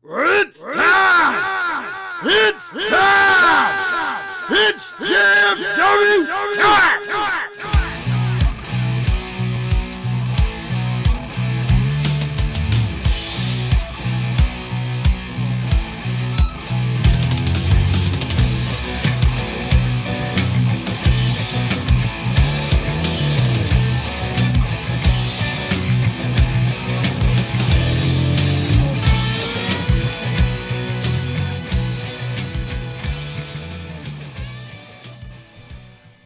It's time! It's time! It's WWE time!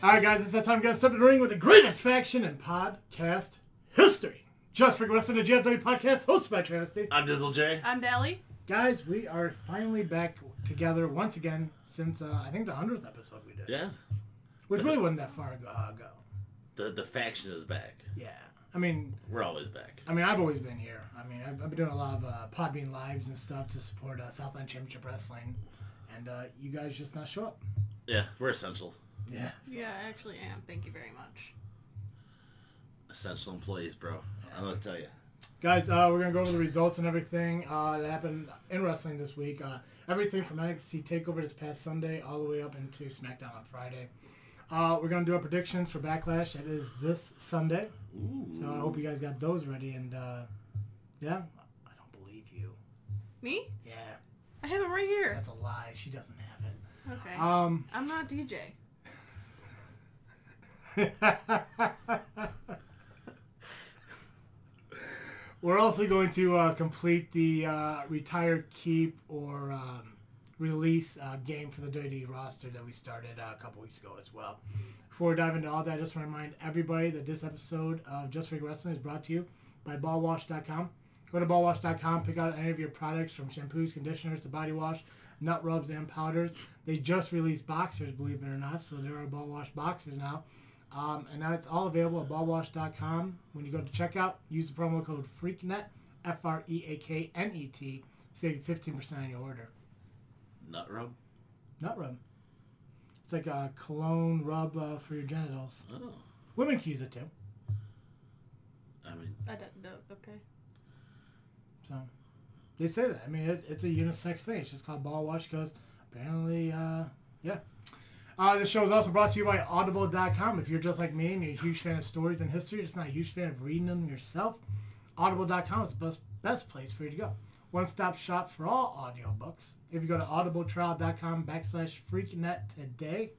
Alright guys, it's that time to get step in the ring with the greatest faction in podcast history. Just Freakin Wrestling, the GFW podcast, hosted by Travesty. I'm Dizzle J. I'm Dally. Guys, we are finally back together once again since, I think the 100th episode we did. Yeah. Which really wasn't that far ago. The faction is back. Yeah. I mean... We're always back. I mean, I've always been here. I mean, I've been doing a lot of Podbean Lives and stuff to support Southland Championship Wrestling. And you guys just not show up. Yeah, we're essential. Yeah. Yeah, I actually am. Thank you very much. Essential employees, bro. I'm going to tell you. Guys, we're going to go over the results and everything that happened in wrestling this week. Everything from NXT TakeOver this past Sunday all the way up into SmackDown on Friday. We're going to do our predictions for Backlash. That is this Sunday. Ooh. So I hope you guys got those ready. And, yeah, I don't believe you. Me? Yeah. I have it right here. That's a lie. She doesn't have it. Okay. I'm not DJ. We're also going to complete the retire, keep, or release game for the WWE roster that we started a couple weeks ago as well. Before we dive into all that, I just want to remind everybody that this episode of Just Freakin Wrestling is brought to you by ballwash.com. Go to ballwash.com, pick out any of your products from shampoos, conditioners, to body wash, nut rubs, and powders. They just released boxers, believe it or not, so there are Ball Wash boxers now. And now it's all available at ballwash.com. When you go to checkout, use the promo code FREAKNET, FREAKNET, save you 15% on your order. Nut rub? Nut rub. It's like a cologne rub for your genitals. Oh. Women can use it too. I mean... Okay. So, they say that. I mean, it's a unisex thing. It's just called ball wash because apparently, yeah. This show is also brought to you by Audible.com. If you're just like me and you're a huge fan of stories and history, just not a huge fan of reading them yourself, Audible.com is the best place for you to go. One-stop shop for all audiobooks. If you go to audibletrial.com/freaknet today,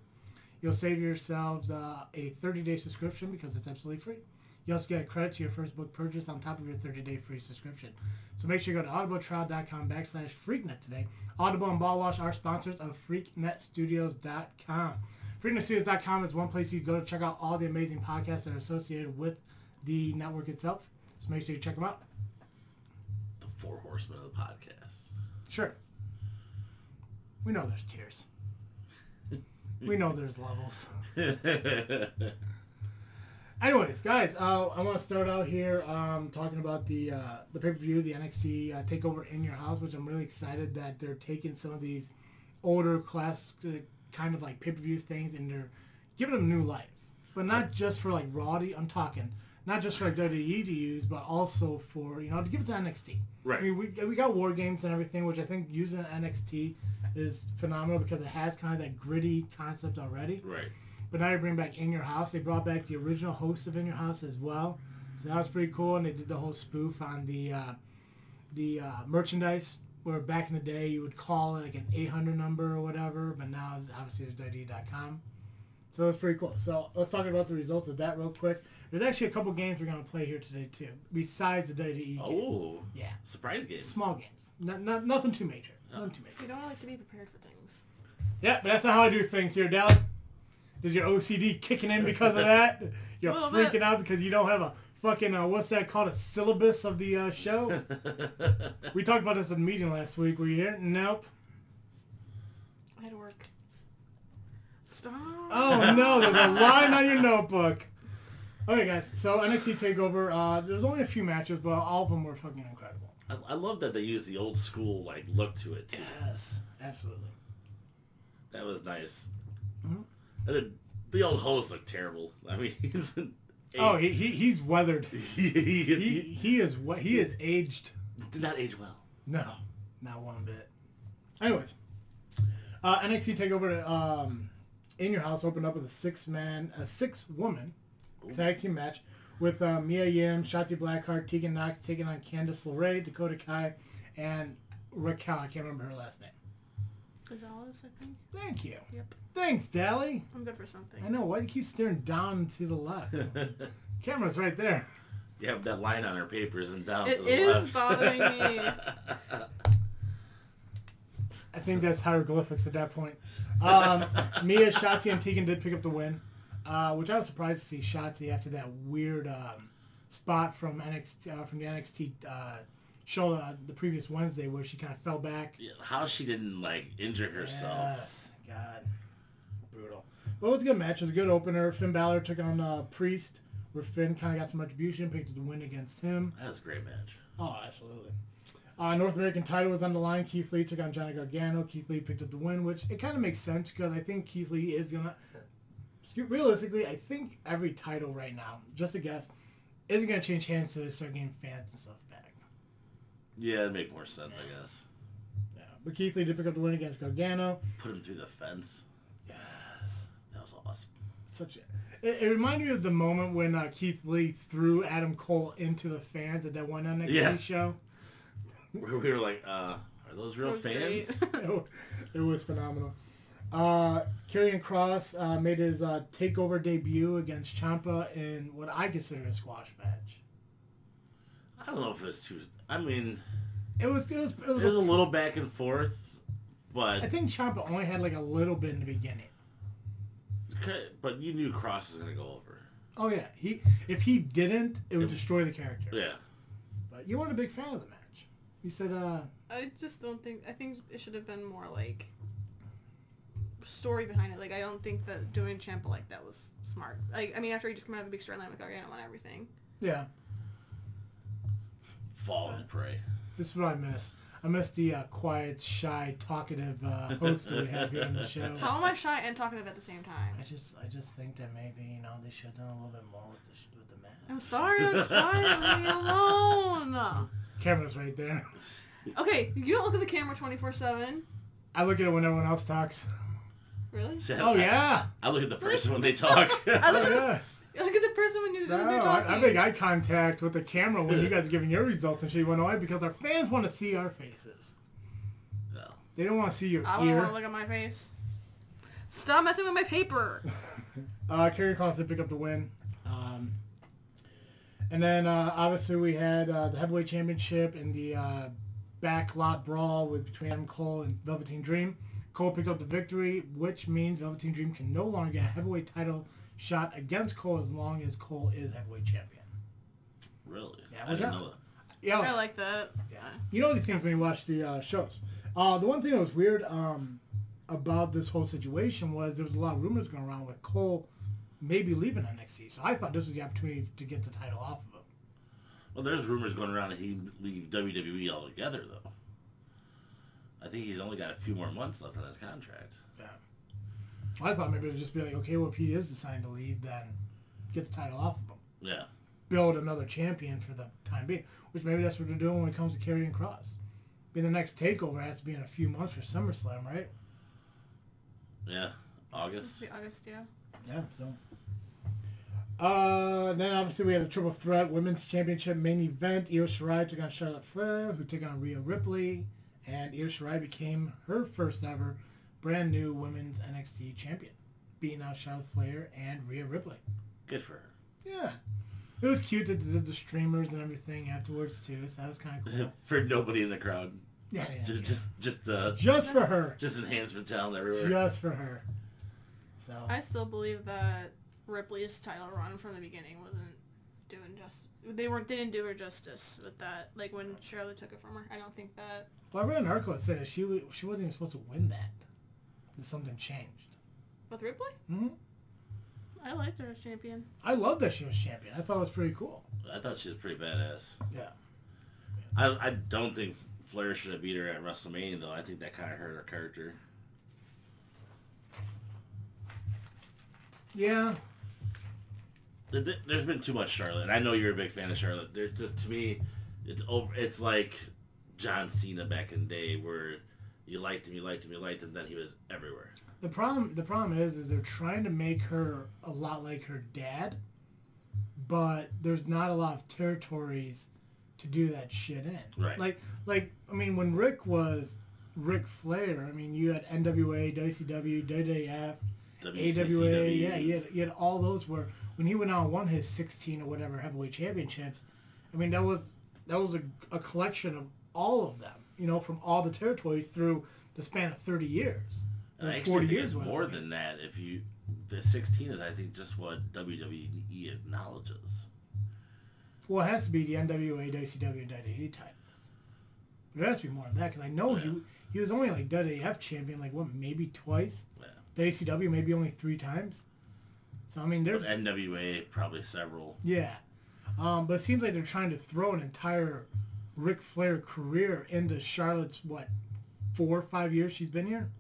you'll save yourselves a 30-day subscription because it's absolutely free. You also get a credit to your first book purchase on top of your 30-day free subscription. So make sure you go to audibletrial.com/freaknet today. Audible and Ball Wash are sponsors of freaknetstudios.com. Freaknetstudios.com is one place you go to check out all the amazing podcasts that are associated with the network itself. So make sure you check them out. The four horsemen of the podcast. Sure. We know there's tiers. We know there's levels. Anyways, guys, I want to start out here talking about the pay-per-view, the NXT TakeOver in Your House, which I'm really excited that they're taking some of these older class kind of like pay-per-view things and they're giving them new life. But not just for like Raw, I'm talking, not just for like WWE to use, but also for, to give it to NXT. Right. I mean, we got War Games and everything, which I think using NXT is phenomenal because it has kind of that gritty concept already. Right. But now they bring back In Your House. They brought back the original host of In Your House as well. So that was pretty cool. And they did the whole spoof on the merchandise, where back in the day you would call like an 800 number or whatever. But now, obviously, there's WWE.com. So that's pretty cool. So let's talk about the results of that real quick. There's actually a couple games we're going to play here today, too, besides the WWE game. Oh. Yeah. Surprise games. Small games. Nothing too major. Oh. Nothing too major. You don't like to be prepared for things. Yeah, but that's not how I do things here, Dally. Is your OCD kicking in because of that? You're freaking out because you don't have a fucking, what's that called, a syllabus of the show? We talked about this in the meeting last week. Were you here? Nope. I had to work. Stop. Oh, no, there's a line on your notebook. Okay, guys, so NXT TakeOver, there's only a few matches, but all of them were fucking incredible. I love that they use the old school look to it, too. Yes, absolutely. That was nice. Mm-hmm. And then the old host looked terrible. I mean, he's weathered. He is aged. Did not age well. No. Not one bit. Anyways, NXT TakeOver In Your House opened up with a six-woman tag team match with Mia Yim, Shotzi Blackheart, Tegan Knox taking on Candice LeRae, Dakota Kai, and Raquel. I can't remember her last name. Gonzalez, I think. Thank you. Yep. Thanks, Dally. I'm good for something. I know. Why do you keep staring down to the left? Camera's right there. You have that line on our papers and down It to the is left. bothering me. I think that's hieroglyphics at that point. Mia, Shotzi, and Tegan did pick up the win, which I was surprised to see Shotzi after that weird spot from NXT from the NXT show the previous Wednesday where she kind of fell back. Yeah, how she didn't injure herself. Yes, God, brutal. But it was a good match. It was a good opener. Finn Balor took on Priest, where Finn kind of got some retribution, picked up the win against him. That was a great match. Oh, absolutely. North American title was on the line. Keith Lee took on Johnny Gargano. Keith Lee picked up the win, which it kind of makes sense because I think Keith Lee is going to... Realistically, I think every title right now, just a guess, isn't going to change hands until they start getting fans and stuff back. Yeah, it'd make more sense, I guess. Yeah, but Keith Lee did pick up the win against Gargano. Put him through the fence. Yes. That was awesome. It reminded me of the moment when Keith Lee threw Adam Cole into the fans at that one NXT show. Where we were like, are those real fans? It was phenomenal. Karrion Kross made his takeover debut against Ciampa in what I consider a squash match. I don't know if it was too... I mean... It was a little back and forth, but... I think Ciampa only had a little bit in the beginning. But you knew Kross was going to go over. Oh, yeah. If he didn't, it would destroy the character. Yeah. But you weren't a big fan of the match. You said, I just don't think... I think it should have been more, story behind it. I don't think that doing Ciampa like that was smart. After he just came out of a big storyline with Gargano and everything. Yeah. Fall and pray. This is what I miss. I miss the quiet, shy, talkative host that we have here on the show. How am I shy and talkative at the same time? I just think that maybe they should have done a little bit more with the match. I'm sorry, I'm quiet. Leave me alone. Camera's right there. Okay, you don't look at the camera 24/7. I look at it when everyone else talks. Really? Oh yeah. I look at the person when they talk. You look at the person when they're talking. I make eye contact with the camera when you guys are giving your results and shit. You want to know why? Because our fans want to see our faces. No. They don't want to see your I ear. don't want to look at my face. Stop messing with my paper. Karrion Kross did pick up the win. And then obviously we had the heavyweight championship in the backlot brawl between Adam Cole and Velveteen Dream. Cole picked up the victory, which means Velveteen Dream can no longer get a heavyweight title shot against Cole as long as Cole is heavyweight champion. Really? Yeah, I didn't know that. Yeah, I like that. Yeah. You know these things when you watch the shows. The one thing that was weird about this whole situation was there was a lot of rumors going around with Cole maybe leaving NXT. So I thought this was the opportunity to get the title off of him. Well, there's rumors going around that he'd leave WWE altogether, though. I think he's only got a few more months left on his contract. Yeah. I thought maybe it would just be okay, well, if he is deciding to leave, then get the title off of him. Yeah. Build another champion for the time being, which maybe that's what they're doing when it comes to Karrion Kross. The next takeover has to be in a few months for SummerSlam, right? Yeah. August. The August, yeah. Yeah, so. Then obviously we had a triple threat women's championship main event. Io Shirai took on Charlotte Flair, who took on Rhea Ripley, and Io Shirai became her first ever brand new women's NXT champion, beating out Charlotte Flair and Rhea Ripley. Good for her. Yeah. It was cute that they did the streamers and everything afterwards too, so that was kind of cool. For nobody in the crowd. Yeah. Just for her. Just enhancement talent everywhere. Just for her. So I still believe that Ripley's title run from the beginning wasn't doing they didn't do her justice with that. When Charlotte took it from her, I don't think that. Well, I read an article that said that she wasn't even supposed to win that. And something changed. With Ripley? Mm-hmm. I liked her as champion. I love that she was champion. I thought it was pretty cool. I thought she was pretty badass. Yeah. I don't think Flair should have beat her at WrestleMania, though. I think that kind of hurt her character. Yeah. There's been too much Charlotte. And I know you're a big fan of Charlotte. There's just, to me, it's over. It's like John Cena back in the day where you liked him, then he was everywhere. The problem is they're trying to make her a lot like her dad, but there's not a lot of territories to do that shit in. Right. Like I mean, when Rick was Ric Flair, I mean, you had NWA, WCW, WWF, AWA, yeah, you had all those where when he went out and won his 16 or whatever heavyweight championships, I mean, that was a collection of all of them, you know, from all the territories through the span of 30 years. And I actually think it's more than that. The 16 is, I think, just what WWE acknowledges. Well, it has to be the NWA, WCW, and WWE titles. There has to be more than that, because I know he was only like WWF champion, like, what, maybe twice? Yeah. WCW maybe only 3 times. So, I mean, there's... But NWA, probably several. Yeah. But it seems like they're trying to throw an entire Ric Flair career into Charlotte's, what, 4 or 5 years she's been here?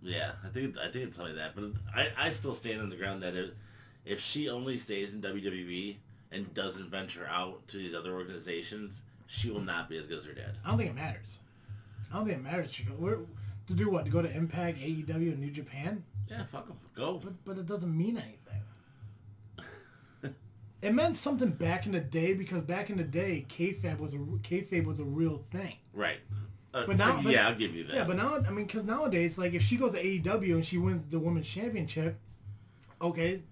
Yeah, I think it's like that. But I still stand on the ground that if she only stays in WWE and doesn't venture out to these other organizations, she will not be as good as her dad. I don't think it matters. To do what? To go to Impact, AEW, and New Japan? Yeah, fuck them. Go. But it doesn't mean anything. It meant something back in the day, because back in the day, kayfabe was a real thing. Right. But now, I'll give you that. Yeah, but now, I mean, because nowadays, like, if she goes to AEW and she wins the Women's Championship, okay,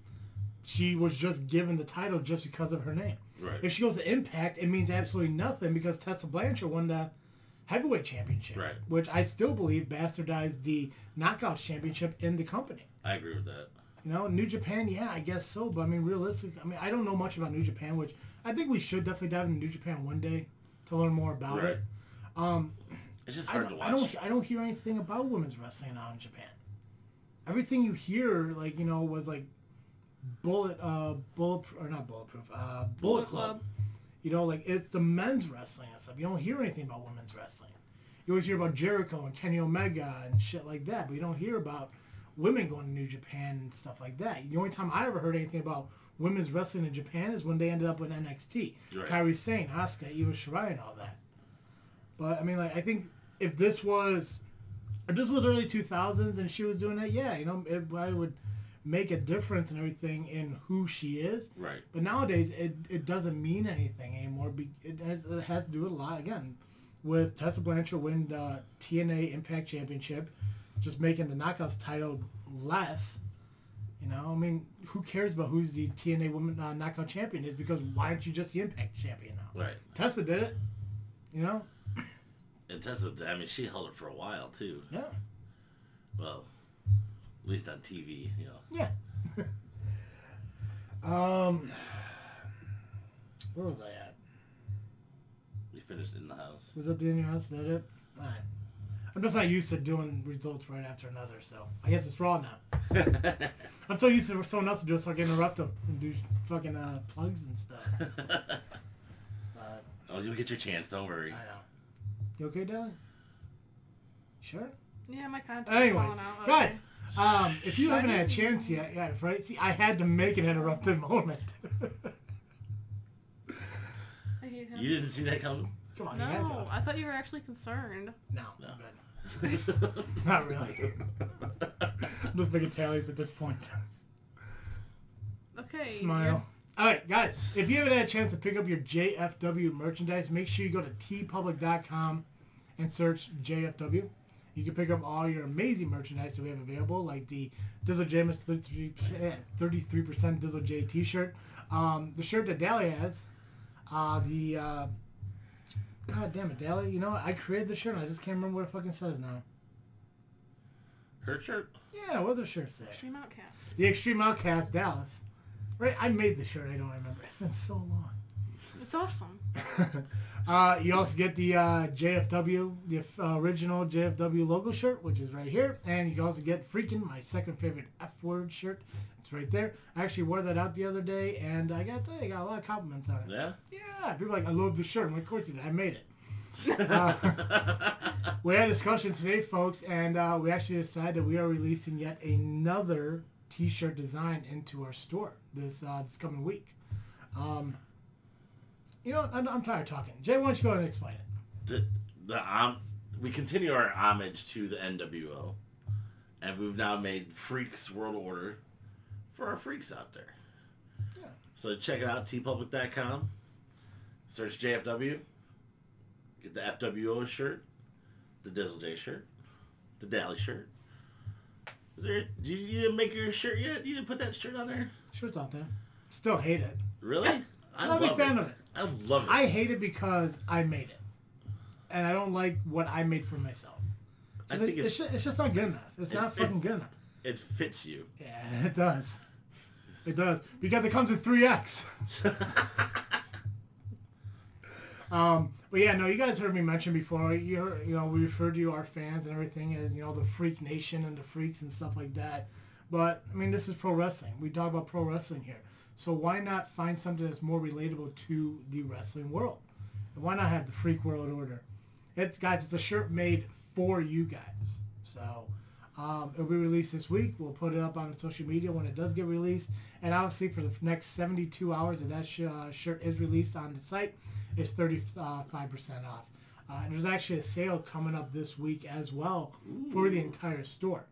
she was just given the title just because of her name. Right. If she goes to Impact, it means absolutely nothing, because Tessa Blanchard won the Heavyweight Championship. Right. Which I still believe bastardized the Knockouts Championship in the company. I agree with that. You know, New Japan, yeah, I guess so, but I mean, realistic. I mean, I don't know much about New Japan, which I think we should definitely dive into New Japan one day to learn more about it. It's just hard to watch. I don't hear anything about women's wrestling now in Japan. Everything you hear, like, you know, was like Bullet Club. You know, like, it's the men's wrestling and stuff. You don't hear anything about women's wrestling. You always hear about Jericho and Kenny Omega and shit like that, but you don't hear about women going to New Japan and stuff like that. The only time I ever heard anything about women's wrestling in Japan is when they ended up with NXT. Right. Kairi Sane, Asuka, Io Shirai, and all that. But I mean, like, I think if this was early 2000s and she was doing that, yeah, you know, it would make a difference and everything in who she is. Right. But nowadays, it doesn't mean anything anymore. It has to do with a lot, again, with Tessa Blanchard winning the TNA Impact Championship, just making the Knockouts title less. You know, I mean, who cares about who's the TNA Women Knockout Champion is, because why aren't you just the Impact Champion now? Right. Tessa did it, you know? And Tessa, I mean, she held it for a while, too. Yeah. Well, at least on TV, you know. Yeah. Where was I at? We finished In the House. Was that the In Your House? Is that it? All right. I'm just not used to doing results right after another, so I guess it's Raw now. I'm so used to someone else to do it, so I can interrupt them and do fucking plugs and stuff. Oh, you'll get your chance. Don't worry. I know. You okay, Dally? Sure? Yeah, my contact's Anyways, falling out. guys, if you haven't had a chance yet, yeah, right? See, I had to make an interrupted moment. I hate him. You didn't see that coming? Come on, you had No, to. I thought you were actually concerned. No. Good. Not really. I'm just making tallies at this point. Okay. Smile. Alright, guys, if you haven't had a chance to pick up your JFW merchandise, make sure you go to tpublic.com and search JFW. You can pick up all your amazing merchandise that we have available, like the Dizzle J 33% Dizzle J t-shirt. The shirt that Dahlia has, God damn it, Dahlia, you know what? I created the shirt and I just can't remember what it fucking says now. Her shirt? Yeah, what does the shirt say? Extreme Outcast. The Extreme Outcast Dallas. Right, I made the shirt, I don't remember. It's been so long. It's awesome. You also get the JFW, the original JFW logo shirt, which is right here. And you can also get Freakin, my second favorite F-word shirt. It's right there. I actually wore that out the other day, and I got to tell you, I got a lot of compliments on it. Yeah? Yeah, people are like, I love the shirt. I'm like, of course you did. I made it. We had a discussion today, folks, and we actually decided that we are releasing yet another t-shirt design into our store this coming week. You know, I'm tired of talking. Jay, why don't you go ahead and explain it? We continue our homage to the NWO, and we've now made Freaks World Order for our freaks out there. Yeah. So check it out, tpublic.com. Search JFW. Get the FWO shirt, the Dizzle J shirt, the Dally shirt. You didn't make your shirt yet? You didn't put that shirt on there? Shirt's out there. Still hate it. Really? I'm not a big fan of it. I love it. I hate it because I made it. And I don't like what I made for myself. I think it's just not good enough. It's not fucking good enough. It fits you. Yeah, it does. It does. Because it comes in 3X. But yeah, no, you guys heard me mention before, we referred to our fans and everything as, the Freak Nation and the Freaks and stuff like that. But, I mean, this is pro wrestling. We talk about pro wrestling here. So why not find something that's more relatable to the wrestling world? And why not have the Freak World Order? It's a shirt made for you guys. So it'll be released this week. We'll put it up on social media when it does get released. And obviously for the next 72 hours that shirt is released on the site, it's 35% off. There's actually a sale coming up this week as well for the entire store.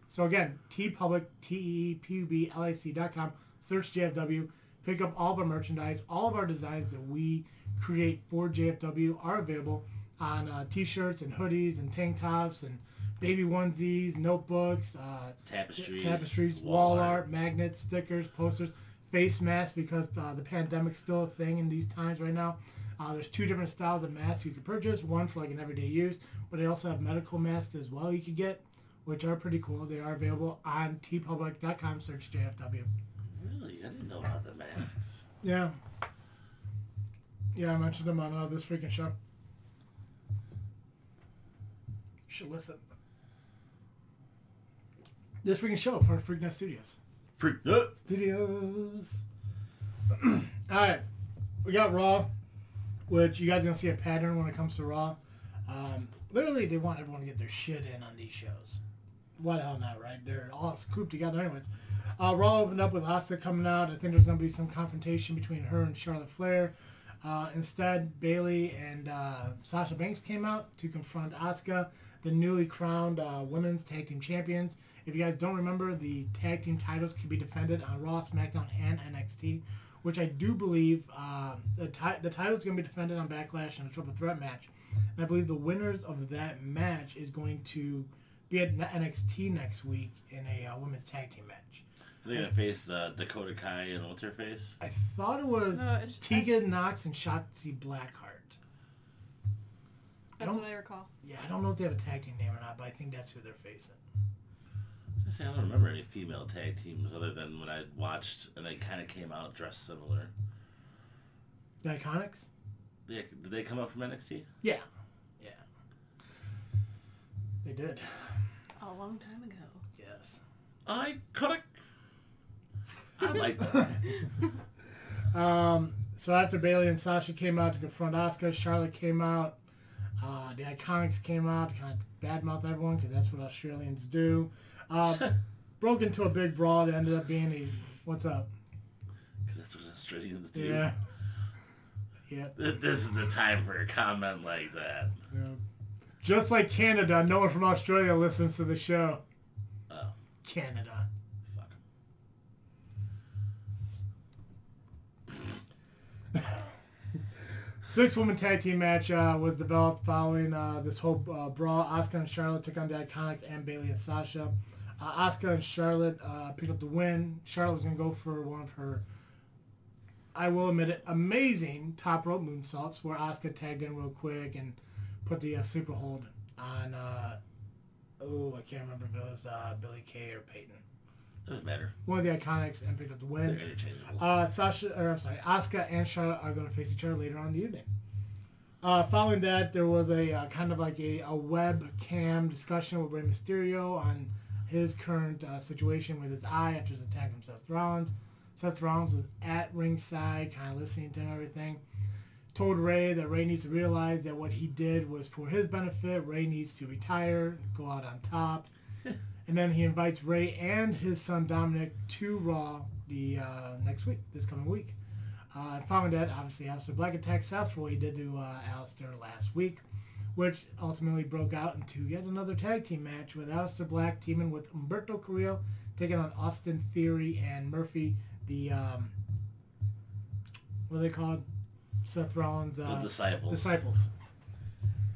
So again, tpublic, TEPUBLIC.com, search JFW, pick up all of our merchandise. All of our designs that we create for JFW are available on t-shirts and hoodies and tank tops and baby onesies, notebooks, tapestries, wall art, magnets, stickers, posters, face masks, because the pandemic's still a thing in these times right now. There's 2 different styles of masks you can purchase. One for like an everyday use, but they also have medical masks as well you can get, which are pretty cool. They are available on tpublic.com, search JFW. Really? I didn't know about the masks. Yeah. Yeah, I mentioned them on this freaking show. You should listen. This freaking show, part of Freaknet Studios. Freaknet Studios. Alright. We got Raw, which you guys are going to see a pattern when it comes to Raw. Literally, they want everyone to get their shit in on these shows. What the hell not, right? They're all cooped together anyways. Raw opened up with Asuka coming out. I think there's going to be some confrontation between her and Charlotte Flair. Instead, Bayley and Sasha Banks came out to confront Asuka, the newly crowned women's tag team champions. If you guys don't remember, the tag team titles can be defended on Raw, SmackDown, and NXT, which I do believe the title is going to be defended on Backlash in a triple threat match. And I believe the winners of that match is going to be at NXT next week in a women's tag team match. Are they going to face Dakota Kai and what's her face? I thought it was Tegan Nox and Shotzi Blackheart. That's what I recall. Yeah, I don't know if they have a tag team name or not, but I think that's who they're facing. I don't remember any female tag teams other than when I watched and they kind of came out dressed similar. The Iconics? Did they come up from NXT? Yeah. Yeah. They did. A long time ago. Yes. Iconic. I like that. So after Bayley and Sasha came out to confront Asuka, Charlotte came out. The Iconics came out to kind of badmouth everyone because that's what Australians do. Broke into a big brawl that ended up being a... What's up? Because that's what Australians do. Yeah. Yeah. This is the time for a comment like that. Yeah. Just like Canada, no one from Australia listens to the show. Oh. Canada. Fuck 6-woman tag team match was developed following this whole brawl. Asuka and Charlotte took on the Iconics and Bayley and Sasha. Asuka and Charlotte picked up the win. Charlotte was going to go for one of her, I will admit it, amazing top rope moonsaults where Asuka tagged in real quick and put the super hold on, I can't remember if it was Billy Kay or Peyton. Doesn't matter. One of the Iconics and picked up the win. They're interchangeable. Asuka and Charlotte are going to face each other later on in the evening. Following that, there was a kind of like a webcam discussion with Rey Mysterio on his current situation with his eye after his attack from Seth Rollins. Seth Rollins was at ringside, kind of listening to everything. Told Rey that Rey needs to realize that what he did was for his benefit. Rey needs to retire, go out on top. And then he invites Rey and his son Dominic to Raw the next week, this coming week. Following that, obviously, Aleister Black attacked Seth for what he did to Aleister last week, which ultimately broke out into yet another tag team match with Aleister Black teaming with Humberto Carrillo, taking on Austin Theory and Murphy, the, what are they called? Seth Rollins' the Disciples. Disciples.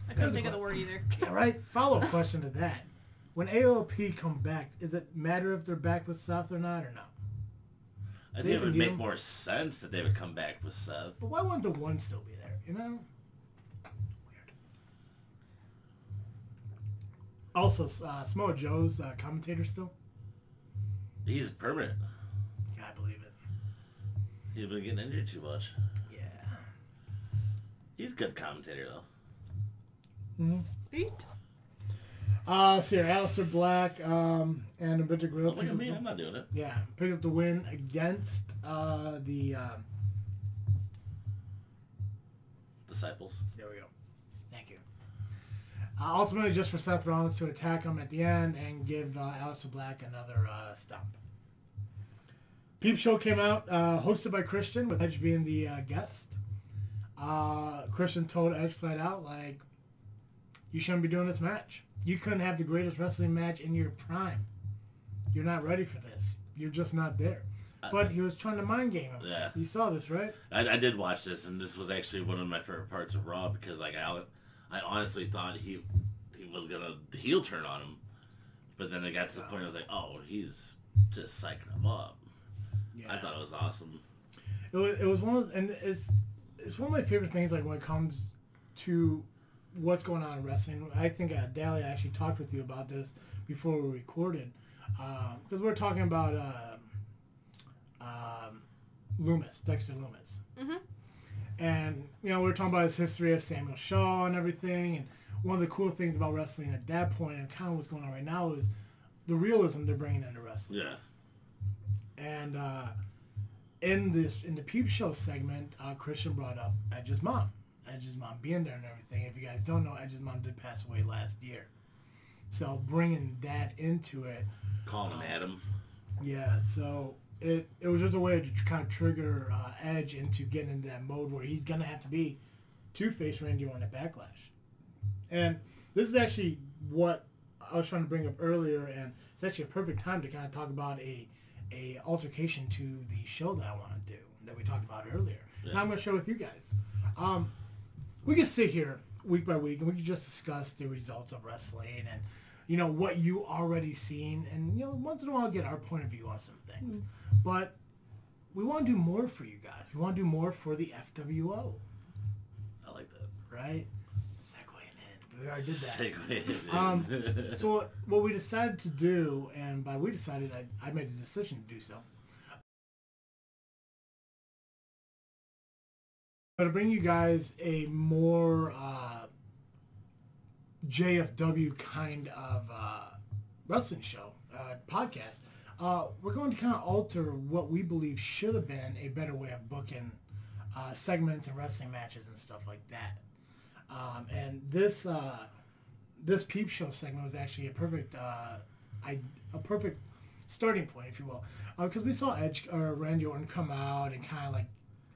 I couldn't think of the word either. Yeah, right? Follow-up question to that. When AOP come back, does it matter if they're back with Seth or not, or no? I think it would make more sense that they would come back with Seth. But why wouldn't the one still be there, you know? Weird. Also, Samoa Joe's commentator still? He's permanent. Yeah, I believe it. He's been getting injured too much. Yeah. He's a good commentator, though. Mm-hmm. Beat. So here, Aleister Black and Humberto Carrillo. Look at me, I'm not doing it. Yeah, picked up the win against the... Disciples. There we go. Thank you. Ultimately, just for Seth Rollins to attack him at the end and give Aleister Black another stomp. Peep Show came out, hosted by Christian, with Edge being the guest. Christian told Edge flat out, like, you shouldn't be doing this match. You couldn't have the greatest wrestling match in your prime. You're not ready for this. You're just not there. But he was trying to mind game him. Yeah. You saw this, right? I did watch this, and this was actually one of my favorite parts of Raw because, like, I honestly thought he was gonna heel turn on him, but then it got to the point I was like, oh, he's just psyching him up. Yeah. I thought it was awesome. It was one of, and it's one of my favorite things. Like when it comes to what's going on in wrestling, I think Dahlia actually talked with you about this before we recorded, because we're talking about Dexter Loomis. Mm-hmm. And, you know, we were talking about his history as Samuel Shaw and everything. And one of the cool things about wrestling at that point and kind of what's going on right now is the realism they're bringing into wrestling. Yeah. And in the Peep Show segment, Christian brought up Edge's mom. Edge's mom being there and everything. If you guys don't know, Edge's mom did pass away last year. So bringing that into it. Calling him Adam. Yeah, so... It was just a way to kind of trigger Edge into getting into that mode where he's going to have to be two-face Randy Orton at Backlash. And this is actually what I was trying to bring up earlier, and it's actually a perfect time to kind of talk about a altercation to the show that I want to do, that we talked about earlier. Yeah. And I'm going to share with you guys. We can sit here week by week, and we can just discuss the results of wrestling and, you know, what you already seen, and, you know, once in a while get our point of view on some things. Mm-hmm. But we want to do more for you guys. We want to do more for the FWO. I like that. Right? Segueing in. We already did that. Segueing in. So what we decided to do, and by we decided, I made the decision to do so. But to bring you guys a more JFW kind of wrestling show, podcast. We're going to kind of alter what we believe should have been a better way of booking segments and wrestling matches and stuff like that. And this Peep Show segment was actually a perfect starting point, if you will, because we saw Edge or Randy Orton come out and kind of like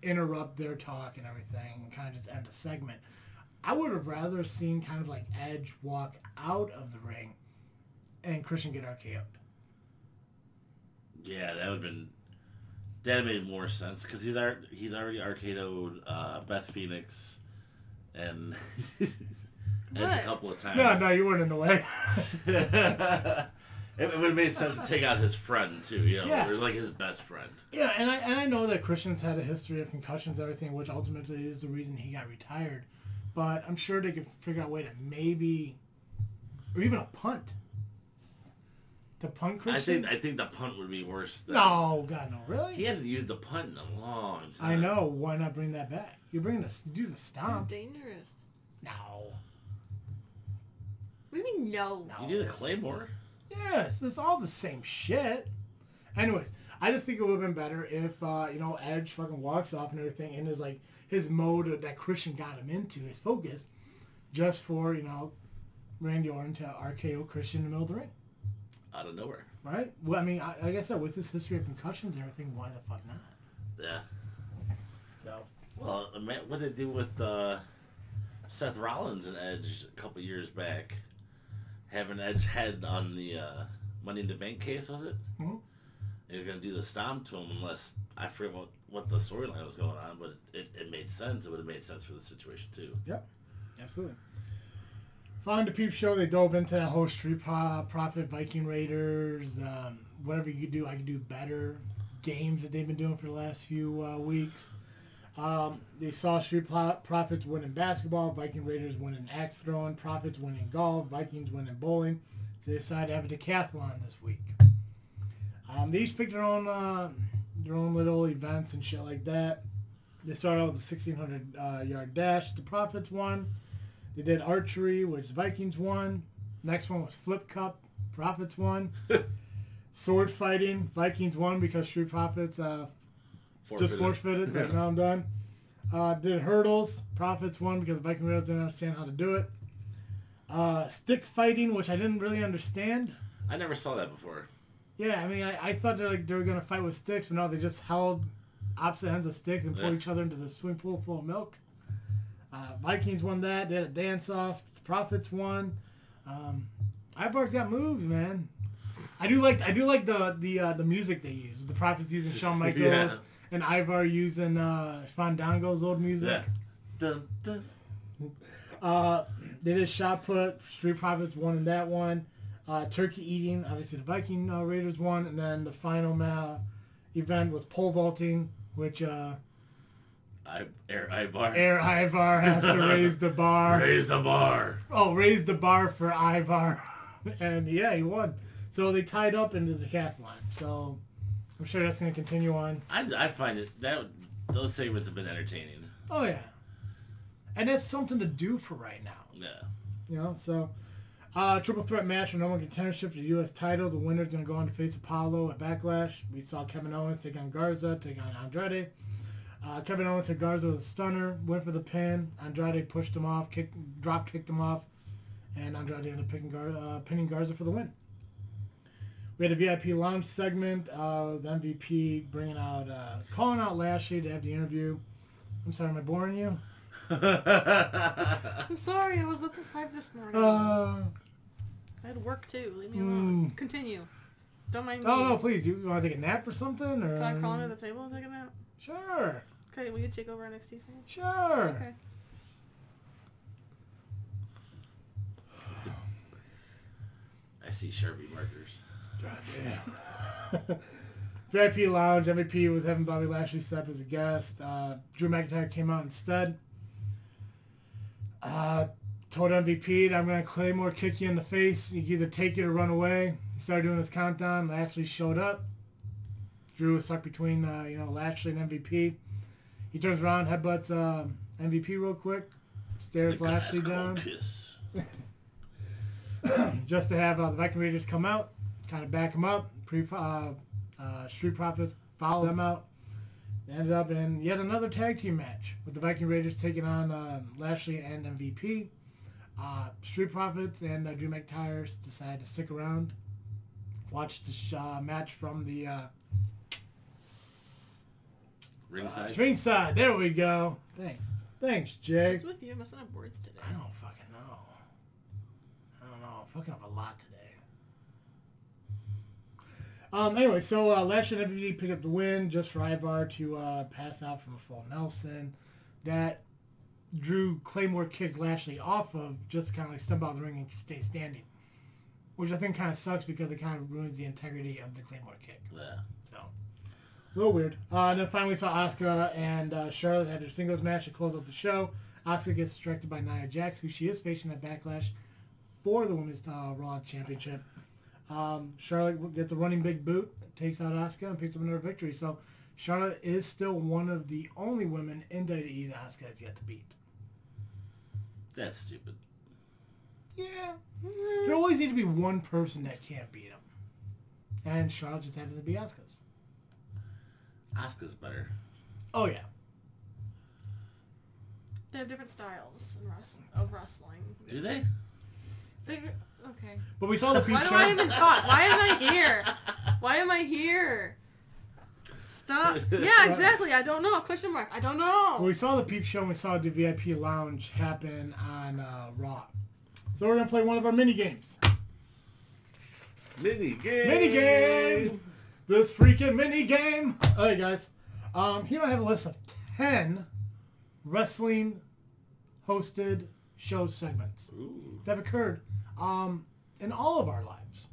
interrupt their talk and everything and kind of just end a segment. I would have rather seen kind of like Edge walk out of the ring and Christian get RKO'd. Yeah, that would have made more sense because he's already RKO'd Beth Phoenix and a couple of times. No, you weren't in the way. It would have made sense to take out his friend too, you know, yeah. Or like his best friend. Yeah, and I know that Christian's had a history of concussions and everything, which ultimately is the reason he got retired. But I'm sure they could figure out a way to maybe, or even a punt. To punt Christian? I think the punt would be worse. No, God, no, really? He hasn't used the punt in a long time. I know. Why not bring that back? You're bringing do the stomp. Too dangerous. No. What do you mean no? You do the Claymore. Yes, it's all the same shit. Anyways, I just think it would have been better if, you know, Edge fucking walks off and everything in his mode that Christian got him into, his focus, just for, you know, Randy Orton to RKO Christian in the middle of the ring. Out of nowhere. Right? Well, I mean, like I said, with his history of concussions and everything, why the fuck not? Yeah. So. Well, what did they do with Seth Rollins and Edge a couple years back? Having Edge head on the Money in the Bank case, was it? Mm-hmm. He was going to do the stomp to him unless, I forget what the storyline was going on, but it made sense. It would have made sense for the situation, too. Yep, absolutely. Following the Peep Show, they dove into that whole Street Profit, Viking Raiders, whatever you could do, I could do better. Games that they've been doing for the last few weeks. They saw Street Profits win in basketball, Viking Raiders win in axe throwing, Profits win in golf, Vikings win in bowling. So they decided to have a decathlon this week. They each picked their own little events and shit like that. They started out with a 1,600 yard dash. The Profits won. They did archery, which Vikings won. Next one was Flip Cup. Profits won. Sword fighting. Vikings won because Street Profits just forfeited. Like, now I'm done. Did hurdles. Profits won because Viking Raiders didn't understand how to do it. Stick fighting, which I didn't really understand. I never saw that before. Yeah, I mean, I thought they were going to fight with sticks, but no, they just held opposite ends of sticks and pulled each other into the swimming pool full of milk. Vikings won that. They had a dance-off. The Profits won. Ivar's got moves, man. I do like the music they use. The Profits using Shawn Michaels and Ivar using Fandango's old music. Yeah. Dun, dun. They did shot put. Street Profits won in that one. Turkey eating. Obviously, the Viking Raiders won. And then the final event was pole vaulting, which... Air Ivar. Air Ivar has to raise the bar. Raise the bar. Oh, raise the bar for Ivar. And yeah, he won. So they tied up into the decathlon. So I'm sure that's going to continue on. I find it, those segments have been entertaining. Oh, yeah. And that's something to do for right now. Yeah. You know, so triple threat match for number one contendership for the U.S. title. The winner's going to go on to face Apollo at Backlash. We saw Kevin Owens take on Garza, take on Andrade. Kevin Owens hit Garza with a stunner, went for the pin. Andrade pushed him off, kicked him off, and Andrade ended up pinning Garza for the win. We had a VIP lounge segment. The MVP calling out Lashley to have the interview. I'm sorry, am I boring you? I'm sorry, I was up at 5 this morning. I had work too. Leave me alone. Continue. Don't mind me. Oh, no, please. You want to take a nap or something? Or? Can I crawl under the table and take a nap? Sure. Okay, will you take over NXT for me? Sure. Okay. I see Sharpie markers. God damn. VIP Lounge, MVP was having Bobby Lashley set up as a guest. Drew McIntyre came out instead. Told MVP, I'm going to Claymore kick you in the face. You can either take it or run away. He started doing his countdown. Lashley showed up. Drew was stuck between Lashley and MVP. He turns around, headbutts MVP real quick, stares Lashley down. Just to have the Viking Raiders come out, kind of back him up. Street Profits follow them out. They ended up in yet another tag team match with the Viking Raiders taking on Lashley and MVP. Street Profits and Drew McIntyre decided to stick around, watch the match from the ringside. There we go. Thanks, Jay. What's with you? I mustn't have words today. I don't fucking know. I'm fucking up a lot today. Anyway, so Lashley and MVP pick up the win just for Ivar to pass out from a full Nelson. That Drew Claymore kicked Lashley off of just to kind of like stump out of the ring and stay standing. Which I think kind of sucks because it kind of ruins the integrity of the Claymore kick. Yeah. So, a little weird. And then finally we saw Asuka and Charlotte had their singles match to close out the show. Asuka gets distracted by Nia Jax, who she is facing at Backlash for the Women's Raw Championship. Charlotte gets a running big boot, takes out Asuka, and picks up another victory. So Charlotte is still one of the only women in WWE that Asuka has yet to beat. That's stupid. Yeah. There always need to be one person that can't beat him. And Charlotte just happens to be Asuka's. Asuka's better. Oh, yeah. They have different styles of wrestling. Do they? Okay. But we saw the Why do I even talk? Why am I here? Why am I here? Stop. Yeah, exactly. I don't know. Question mark. I don't know. Well, we saw the Peep Show and we saw the VIP Lounge happen on Raw. So we're going to play one of our mini games. Mini game. Mini game. This freaking mini game. All right, guys. Here I have a list of 10 wrestling hosted show segments that have occurred in all of our lives.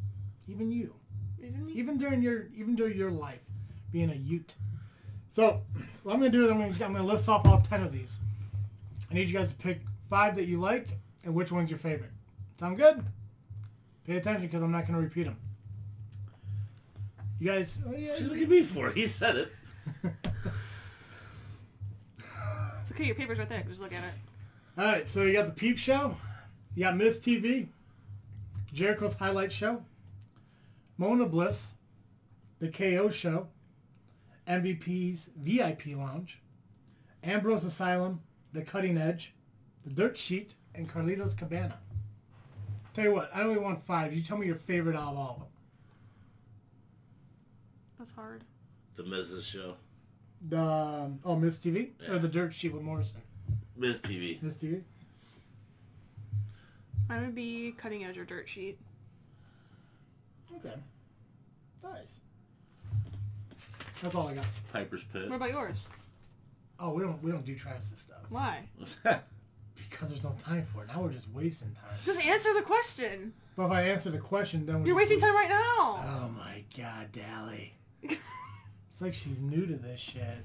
Even you. Even during your life being a Ute. So what I'm going to do is I'm going to list off all 10 of these. I need you guys to pick 5 that you like and which one's your favorite. Sound good? Pay attention because I'm not going to repeat them. You guys... What you look at me for? He said it. It's okay. Your paper's right there. Just look at it. Alright, so you got the Peep Show. You got Miz TV. Jericho's Highlight Show. Mona Bliss. The KO Show. MVP's VIP Lounge. Ambrose Asylum. The Cutting Edge. The Dirt Sheet. And Carlito's Cabana. Tell you what, I only want 5. You tell me your favorite out of all of them. That's hard. The Miz's show. Miz TV? Yeah. Or the Dirt Sheet with Morrison? Miz TV. Miz TV? Mine would be Cutting Edge or Dirt Sheet. Okay. Nice. That's all I got. Piper's Pit. What about yours? Oh, we don't do Travis's stuff. Why? Because there's no time for it. Now we're just wasting time. Just answer the question. But if I answer the question, then You're wasting time right now. Oh my God, Dally. It's like she's new to this shit.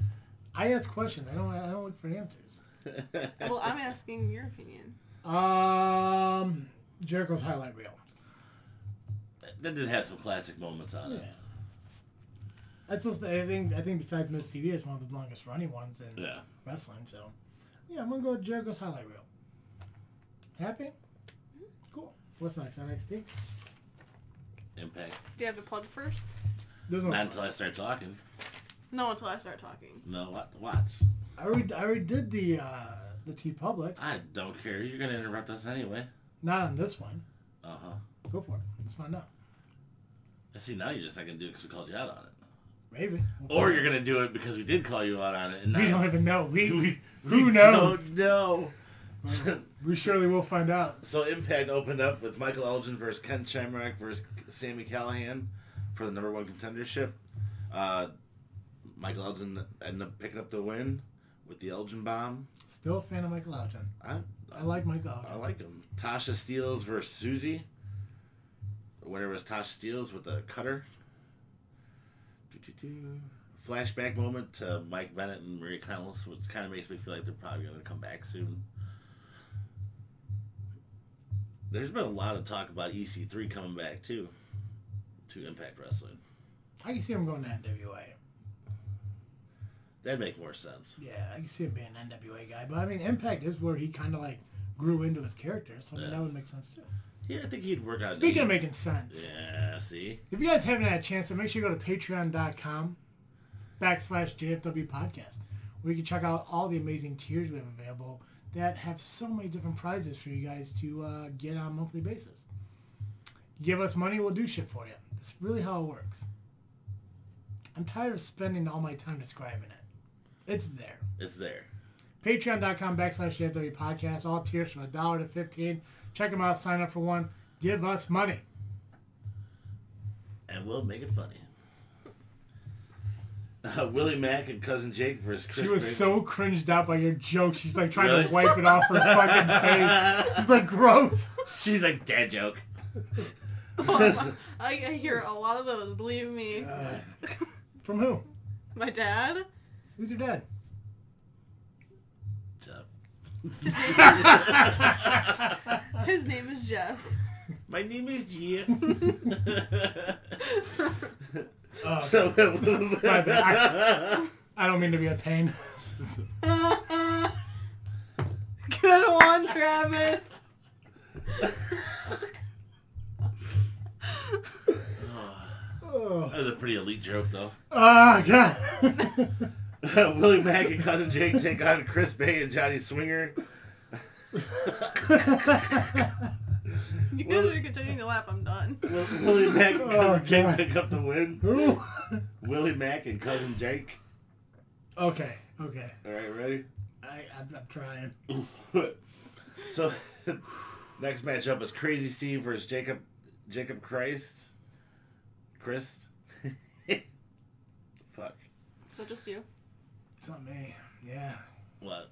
I ask questions. I don't look for answers. Well, I'm asking your opinion. Jericho's highlight reel. That did have some classic moments on it. Yeah. That's just, I think besides Miz TV, it's one of the longest running ones in wrestling. So, yeah, I'm gonna go with Jericho's highlight reel. Happy? Cool. What's next? NXT? Impact. Do you have to plug first? There's no Not until I start talking. No, until I start talking. No, watch. I already did the T Public. I don't care. You're gonna interrupt us anyway. Not on this one. Uh-huh. Go for it. Let's find out. I see, now you're just not gonna do it because we called you out on it. Maybe. Or you're gonna do it because we did call you out on it. And We now don't even know. we Who knows? don't know. We surely will find out. So Impact opened up with Michael Elgin versus Ken Shamrock versus Sami Callihan for the #1 contendership. Michael Elgin ended up picking up the win with the Elgin bomb. Still a fan of Michael Elgin. I like Michael Elgin. I like him. Tasha Steelz versus Susie. The winner was Tasha Steelz with a cutter. Flashback moment to Mike Bennett and Maria Kanellis, which kind of makes me feel like they're probably going to come back soon. There's been a lot of talk about EC3 coming back too to Impact Wrestling. I can see him going to NWA. That'd make more sense. Yeah, I can see him being an NWA guy. But I mean, Impact is where he kind of like grew into his character, so I mean, that would make sense too. Yeah, I think he'd work out. Speaking of making sense. Yeah, see? If you guys haven't had a chance, to make sure you go to patreon.com/JFW podcast, where you can check out all the amazing tiers we have available that have so many different prizes for you guys to get on a monthly basis. Give us money, we'll do shit for you. That's really how it works. I'm tired of spending all my time describing it. It's there. It's there. Patreon.com/JFW podcast. All tiers from $1 to $15. Check them out. Sign up for one. Give us money. And we'll make it funny. Willie Mack and Cousin Jake versus Chris She was Benoit. so cringed out by your joke. She's like trying Really? to wipe it off her fucking face. She's like, gross. She's like, dad joke. I hear a lot of those, believe me. From who? My dad? Who's your dad? Jeff. His name is Jeff. My name is Jeff. Oh, my bad. I don't mean to be a pain. Good one, Travis. Oh, That was a pretty elite joke, though. God. Willie Mack and Cousin Jake take on Chris Bay and Johnny Swinger. You guys are continuing to laugh. I'm done. Willie Mack and Cousin Jake God. pick up the win. Who? Willie Mack and Cousin Jake. Okay. All right, ready? I'm trying. So, next matchup is Crazy Steve versus Jacob Christ. Fuck. So just you. It's not me. Yeah. What?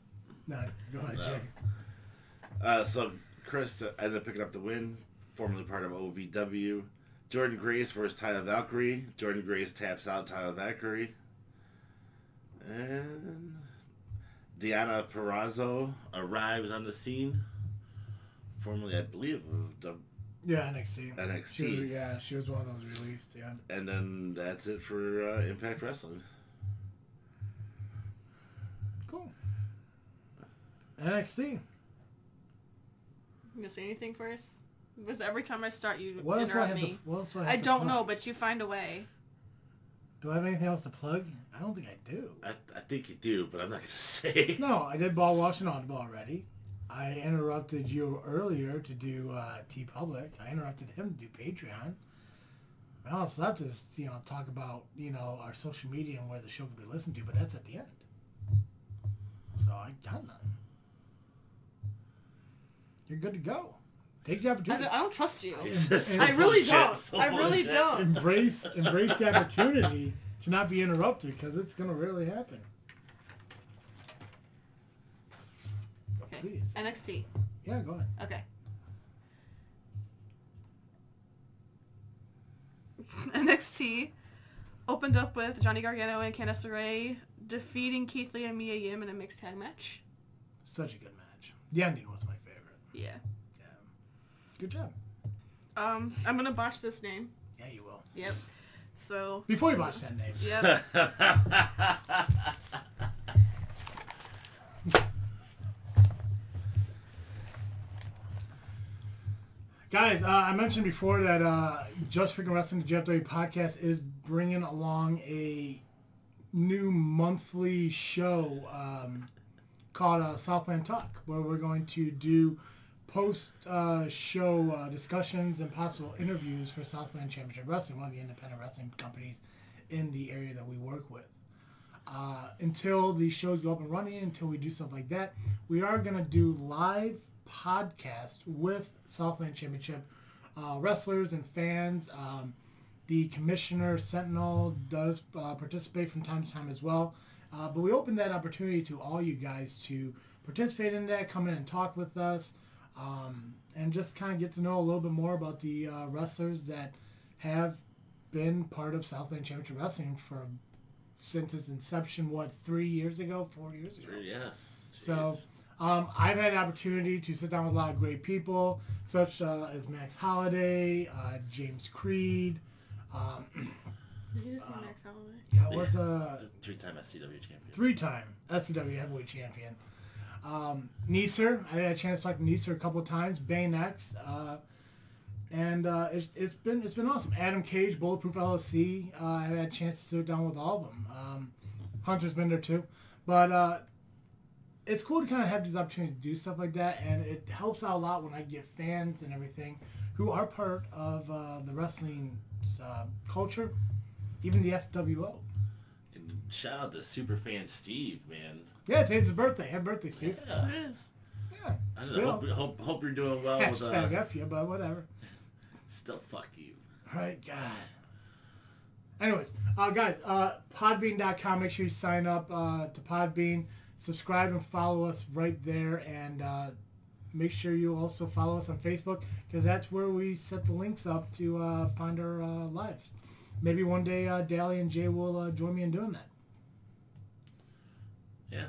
No, go ahead, No. Jay. So Chris ended up picking up the win, formerly part of OVW. Jordan Grace versus Tyler Valkyrie. Jordan Grace taps out Tyler Valkyrie. And Deanna Purrazzo arrives on the scene. Formerly, I believe, of Yeah, NXT. NXT. She was one of those released, yeah. And then that's it for Impact Wrestling. Cool. NXT. You gonna say anything first? Because every time I start, you What else do I interrupt have me. what else do I I have to don't plug? know, but you find a way. Do I have anything else to plug? I don't think I do. I think you do, but I'm not going to say. No, I did Ball Wash and Audible already. I interrupted you earlier to do T-Public. I interrupted him to do Patreon. All that's left is, talk about, our social media and where the show can be listened to, but that's at the end. So I got nothing. You're good to go. Take the opportunity. I don't trust you. Jesus, I really bullshit, don't. so I really bullshit. don't. Embrace the opportunity to not be interrupted, because it's going to really happen. Okay. Please. NXT. Yeah, go ahead. Okay. NXT opened up with Johnny Gargano and Candice LeRae defeating Keith Lee and Mia Yim in a mixed tag match. Such a good match. The ending was my favorite. Yeah. Yeah. Good job. I'm gonna botch this name. Yeah, you will. Yep. So. Before you botch that name. Yep. Guys, I mentioned before that Just Freakin Wrestling, the GFW podcast, is bringing along a new monthly show called Southland Talk, where we're going to do post-show discussions and possible interviews for Southland Championship Wrestling, one of the independent wrestling companies in the area that we work with. Until the shows go up and running, until we do stuff like that, we are going to do live podcast with Southland Championship wrestlers and fans. The commissioner, Sentinel, does participate from time to time as well. But we open that opportunity to all you guys to participate in that, come in and talk with us, and just kind of get to know a little bit more about the wrestlers that have been part of Southland Championship Wrestling since its inception, 3 years ago, 4 years ago? Yeah. So I've had the opportunity to sit down with a lot of great people, such as Max Holiday, James Creed. Did you just say Max Holloway? Yeah, was a Three-time SCW champion. three-time SCW heavyweight champion. Neeser, I had a chance to talk to Neeser a couple of times. Bane X, and it's been awesome. Adam Cage, Bulletproof LLC. I had a chance to sit down with all of them. Hunter's been there too, but it's cool to kind of have these opportunities to do stuff like that, and it helps out a lot when I get fans and everything who are part of the wrestling culture, even the FWO. And shout out to Superfan Steve, man. Yeah, today's his birthday. Happy birthday, Steve. Yeah. It is. Yeah. I don't Still. know, hope you're doing well. Hashtag F you, but whatever. Still fuck you. Right, God. Anyways, guys, podbean.com. Make sure you sign up to Podbean. Subscribe and follow us right there. And make sure you also follow us on Facebook, because that's where we set the links up to find our lives. Maybe one day Dally and Jay will join me in doing that. Yeah.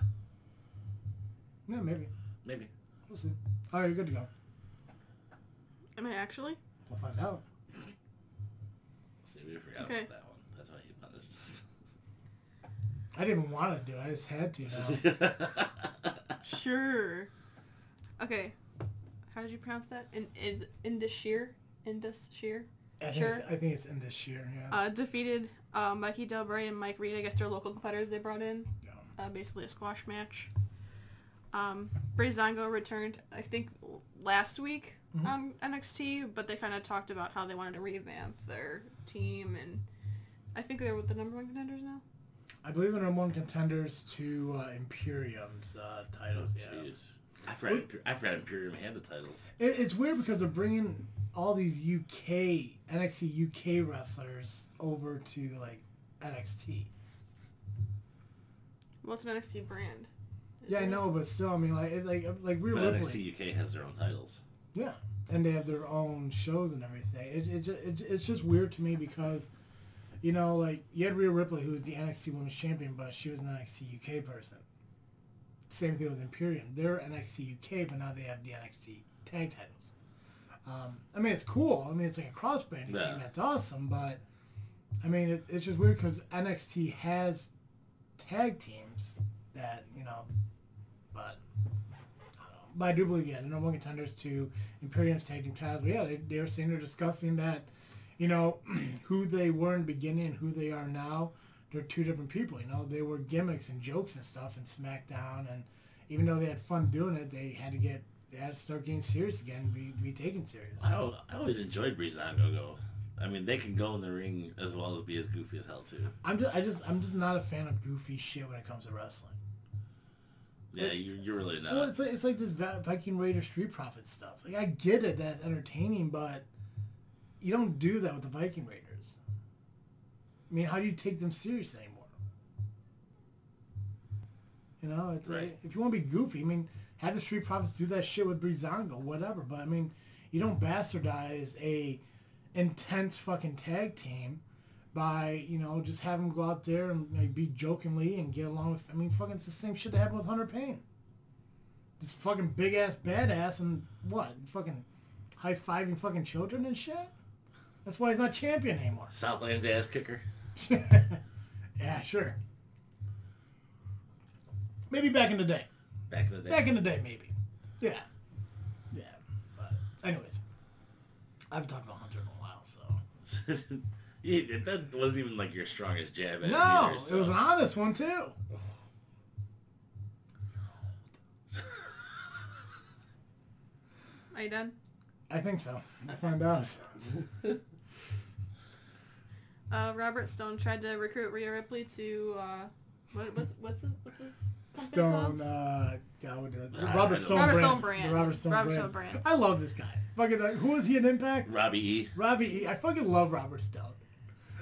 Yeah, maybe. Maybe. We'll see. All right, you're good to go. Am I actually? We'll find out. See, we forgot Okay. about that one. That's why you punished. I didn't even want to do it. I just had to, though. Sure. Okay. How did you pronounce that? Is Indus-Shear? Indus-Shear? I think it's in this year, yeah. Defeated Mikey Del Rey and Mike Reed. I guess they're local competitors they brought in. Yeah. Basically a squash match. Breezango returned, I think, last week on NXT, but they kind of talked about how they wanted to revamp their team, and I think they're with the number one contenders now. I believe they're number one contenders to Imperium's titles. Yeah. Jeez. I forgot Imperium had the titles. It's weird because they're bringing all these NXT UK wrestlers over to like NXT. Well, it's an NXT brand. Yeah, I know, but still, I mean, like Rhea But Ripley. NXT UK has their own titles. Yeah, and they have their own shows and everything. It's just weird to me because, you know, like you had Rhea Ripley, who was the NXT Women's Champion, but she was an NXT UK person. Same thing with Imperium. They're NXT UK, but now they have the NXT tag titles. I mean, it's cool. I mean, it's like a cross-branding thing. That's awesome, but I mean, it's just weird because NXT has tag teams that, you know, but I do believe, yeah, the number one contenders to Imperium's tag team titles. But yeah, they were saying they're discussing that, you know, who they were in the beginning and who they are now. They're two different people, you know. They were gimmicks and jokes and stuff in SmackDown, and even though they had fun doing it, they had to start getting serious again and be taken serious. I always enjoyed Breezango go. I mean, they can go in the ring as well as be as goofy as hell too. I'm just not a fan of goofy shit when it comes to wrestling. Yeah, you're really not. Well, it's like this Viking Raider Street Profits stuff. Like, I get it, that's entertaining, but you don't do that with the Viking Raiders. I mean, how do you take them serious anymore? You know, it's right. like, if you want to be goofy, I mean, have the Street Profits do that shit with Breezango, whatever. But I mean, you don't bastardize a intense fucking tag team by, you know, just have them go out there and like, be jokingly and get along with. I mean, fucking, it's the same shit that happened with Hunter Payne. Just fucking big ass badass and what? Fucking high fiving fucking children and shit. That's why he's not champion anymore. Southland's ass kicker. Yeah, sure. Maybe back in the day. Back in the day. Back in the day, maybe. Yeah. Yeah. But anyways, I haven't talked about Hunter in a while, so. That wasn't even like your strongest jab at No, either, so. It was an honest one too. Are you done? I think so. We'll find out. Robert Stone tried to recruit Rhea Ripley to what's his company Stone, called? Robert Stone brand. The Robert Stone Stone brand. brand. I love this guy. Fucking, who was he in Impact? Robbie E. Robbie E. I fucking love Robert Stone.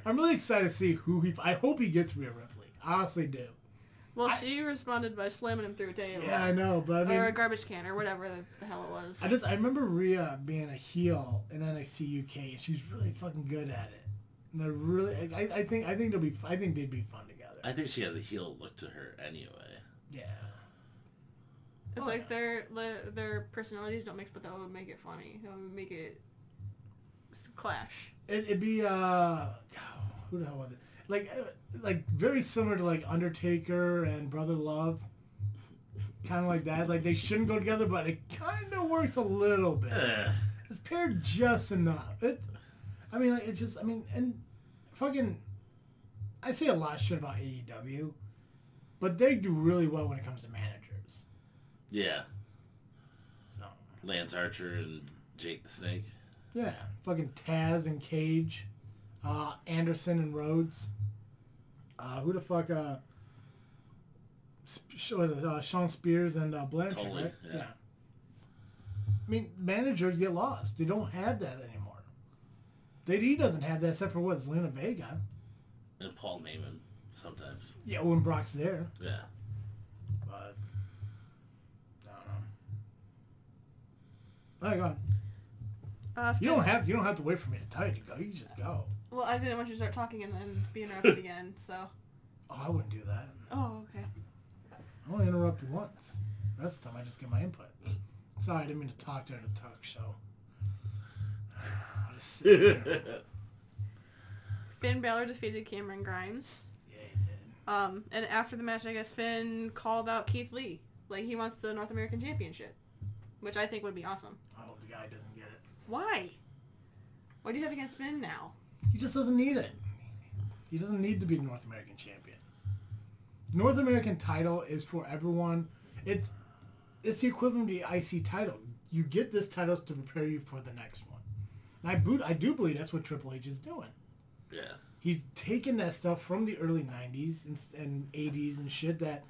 I'm really excited to see I hope he gets Rhea Ripley. I honestly do. Well, she responded by slamming him through a table. Yeah, I know, but I mean, or a garbage can, or whatever the hell it was. I remember Rhea being a heel in NXT UK, and she's really fucking good at it. And they're really, I think they'd be fun together. I think she has a heel look to her anyway. Yeah. It's like their personalities don't mix, but that would make it funny. That would make it clash. It'd be who the hell was it? Like very similar to like Undertaker and Brother Love, kind of like that. Like they shouldn't go together, but it kind of works a little bit. It's paired just enough. And fucking, I say a lot of shit about AEW, but they do really well when it comes to managers. Yeah. So. Lance Archer and Jake the Snake. Yeah, fucking Taz and Cage, Anderson and Rhodes. Who the fuck? Sean Spears and Blanchard, Totally, right? yeah. I mean, managers get lost. They don't have that anymore. JD doesn't have that except for what? Zelina Vega. And Paul Heyman sometimes. Yeah, when Brock's there. Yeah. But I don't know. All right, go on. You don't have to wait for me to tell you to go. You can just go. Well, I didn't want you to start talking and then be interrupted again, so. Oh, I wouldn't do that. Oh, okay. I only interrupt you once. The rest of the time, I just get my input. Sorry, I didn't mean to talk during the talk show. Finn Balor defeated Cameron Grimes. Yeah, he did. And after the match, I guess Finn called out Keith Lee. Like, he wants the North American Championship. Which I think would be awesome. I hope the guy doesn't get it. Why? What do you have against Finn now? He just doesn't need it. He doesn't need to be the North American champion. North American title is for everyone. It's the equivalent of the IC title. You get this title to prepare you for the next one. And I do believe that's what Triple H is doing. Yeah. He's taken that stuff from the early 90s and 80s and shit that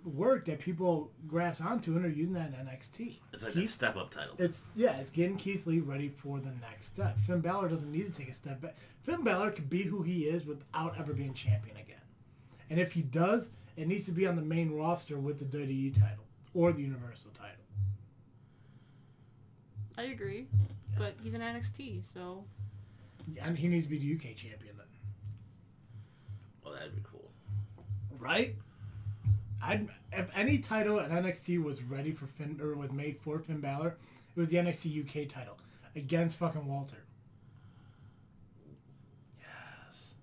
work that people grasp onto and are using that in NXT. It's like that step-up title. It's getting Keith Lee ready for the next step. Finn Balor doesn't need to take a step back. Finn Balor could be who he is without ever being champion again. And if he does, it needs to be on the main roster with the WWE title or the Universal title. I agree, but he's in NXT, so... And he needs to be the UK champion then. Well, that'd be cool. Right? If any title at NXT was ready for Finn, or was made for Finn Balor, it was the NXT UK title against fucking Walter. Yes.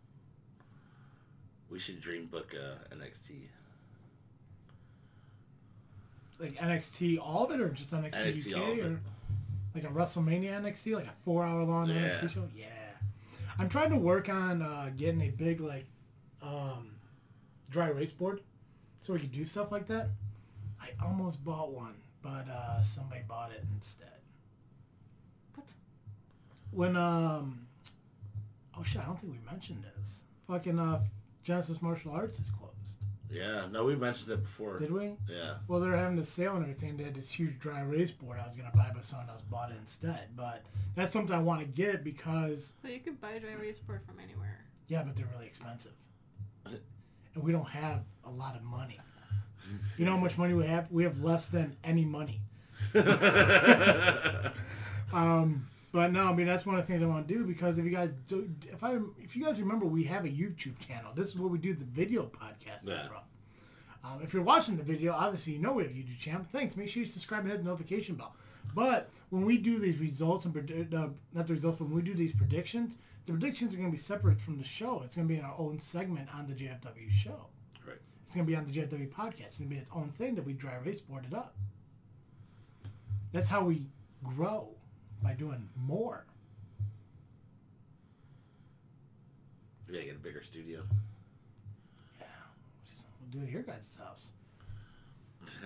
We should dream book NXT. Like NXT all of it, or just NXT UK, all of it. or like a WrestleMania NXT, like a 4-hour-long NXT show? Yeah. I'm trying to work on getting a big dry erase board so we could do stuff like that. I almost bought one, but somebody bought it instead. What? When oh shit, I don't think we mentioned this. Fucking Genesis Martial Arts is closed. Yeah, no, we mentioned it before. Did we? Yeah. Well, they're having a sale and everything. They had this huge dry erase board I was gonna buy, but someone else bought it instead. But that's something I want to get because... So you could buy a dry erase board from anywhere. Yeah, but they're really expensive. And we don't have a lot of money. You know how much money we have? We have less than any money. But no, I mean, that's one of the things I want to do, because if you guys do, if you guys remember, we have a YouTube channel. This is where we do the video podcast from. If you're watching the video, obviously you know we have a YouTube channel. Thanks. Make sure you subscribe and hit the notification bell. But when we do these results, and not the results, but when we do these predictions, the predictions are going to be separate from the show. It's going to be in our own segment on the JFW show. Right. It's going to be on the JFW podcast. It's going to be its own thing that we dry erase boarded up. That's how we grow, by doing more. We gotta get a bigger studio. Yeah, we'll do it at your guys' house.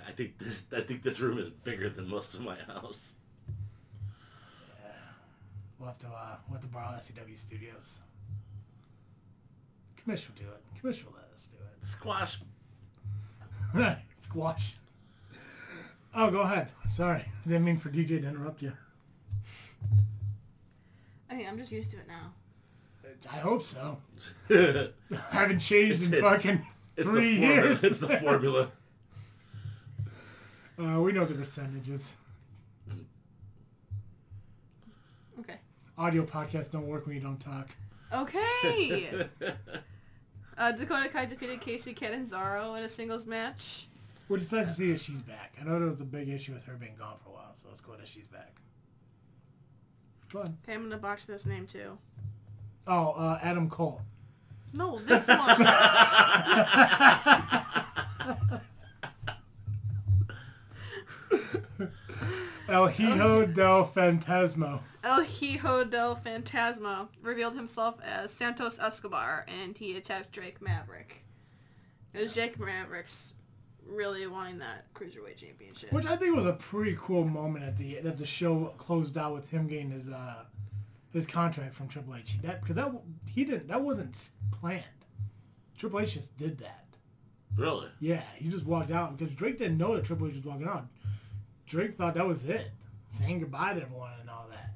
I think this room is bigger than most of my house. Yeah, we'll have to borrow SCW Studios. Commish will do it. Commish will let us do it. Squash. Squash. Oh, go ahead. Sorry, I didn't mean for DJ to interrupt you. I mean, I'm just used to it now. I hope so. I haven't changed in fucking 3 years. It's the formula. We know the percentages. Okay. Audio podcasts don't work when you don't talk. Okay. Dakota Kai defeated Casey Catanzaro in a singles match. Which is nice to see that she's back. I know there was a big issue with her being gone for a while, so it's cool that she's back. Fun. Okay, I'm gonna botch this name too. Oh, Adam Cole. No, this one. El Hijo del Fantasma. El Hijo del Fantasma revealed himself as Santos Escobar, and he attacked Drake Maverick. It was Jake Maverick's really wanting that Cruiserweight Championship. Which I think was a pretty cool moment at the show closed out with him getting his contract from Triple H. That wasn't planned. Triple H just did that. Really? Yeah, he just walked out because Drake didn't know that Triple H was walking out. Drake thought that was it, saying goodbye to everyone and all that.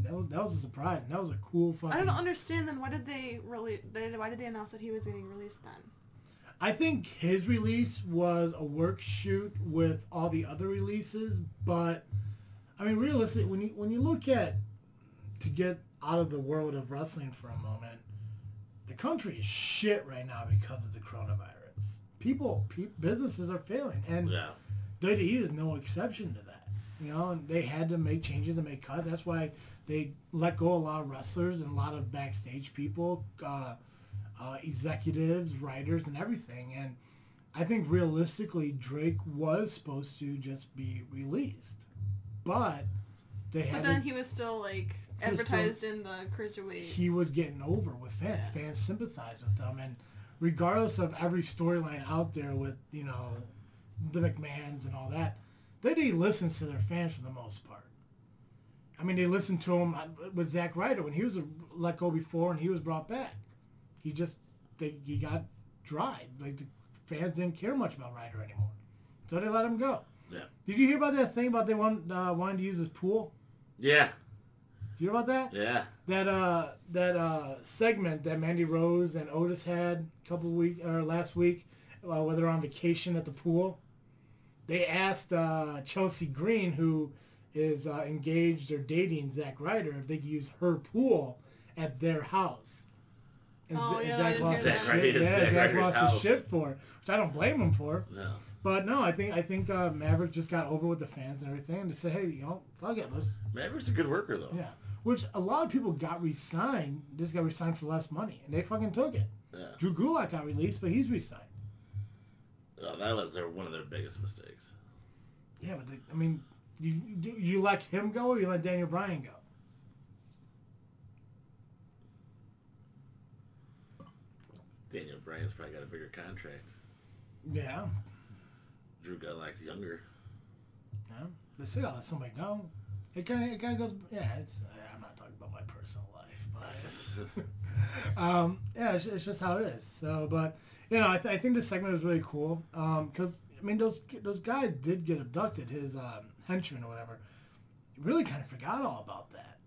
No, that was a surprise. And that was a cool fucking... I don't understand then. Why did they announce that he was getting released then? I think his release was a work shoot with all the other releases, but I mean, realistically, when you look at, to get out of the world of wrestling for a moment, the country is shit right now because of the coronavirus. Businesses are failing, and WWE is no exception to that. You know, and they had to make changes and make cuts. That's why they let go a lot of wrestlers and a lot of backstage people. Executives, writers, and everything. And I think realistically Drake was supposed to just be released, but they had. But then he was still advertised in the Cruiserweight. He was getting over with fans. Yeah. Fans sympathized with them, and regardless of every storyline out there with the McMahons and all that, they listen to their fans for the most part. I mean, they listened to him with Zack Ryder when he was let go before and he was brought back. He got dried. Like, the fans didn't care much about Ryder anymore. So they let him go. Yeah. Did you hear about that thing about they wanted to use his pool? Yeah. Did you hear about that? Yeah. That segment that Mandy Rose and Otis had last week, where they're on vacation at the pool. They asked Chelsea Green, who is engaged or dating Zack Ryder, if they could use her pool at their house. And Zack lost his shit for it, which I don't blame him for. No. But no, I think Maverick just got over with the fans and everything, and to say, hey, fuck it, let's. Maverick's a good worker though. Yeah, which a lot of people got re-signed. Just got re-signed for less money, and they fucking took it. Yeah. Drew Gulak got released, but he's re-signed. Oh, that was one of their biggest mistakes. Yeah, but you let him go or you let Daniel Bryan go? Daniel Bryan's probably got a bigger contract. Yeah. Drew Gulak's younger. Yeah. But still, let somebody go. It kind of goes. Yeah, I'm not talking about my personal life, but yeah, it's just how it is. So, but I think this segment was really cool because I mean those guys did get abducted. His henchmen or whatever really kind of forgot all about that.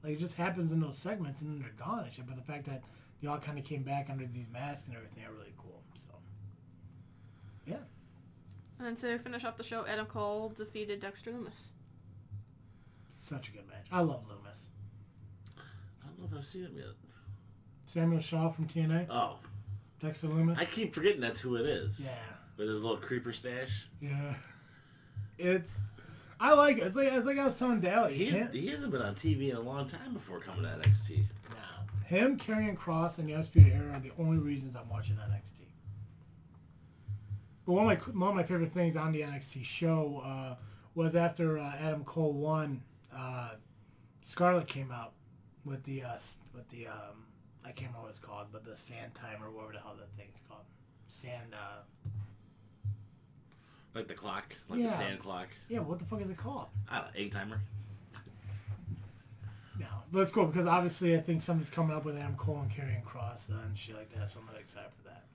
Like, it just happens in those segments and then they're gone and shit. But the fact that they all kind of came back under these masks and everything are really cool. So, yeah. And to finish off the show, Adam Cole defeated Dexter Lumis. Such a good match. I love Lumis. I don't know if I've seen him yet. Samuel Shaw from TNA. Oh. Dexter Lumis. I keep forgetting that's who it is. Yeah. With his little creeper stash. Yeah. I like it. It's like I was telling Daly. He hasn't been on TV in a long time before coming to NXT. No. Him, Karrion Kross, and the Undisputed Era are the only reasons I'm watching NXT. But one of my favorite things on the NXT show was after Adam Cole won, Scarlett came out with the I can't remember what it's called, but the sand timer, whatever the hell that thing's called. Sand like the clock, the sand clock. Yeah, what the fuck is it called? I don't know, egg timer. No, but it's cool because obviously I think something's coming up with Adam Cole and Karrion Kross and shit like that, so I'm really excited for that.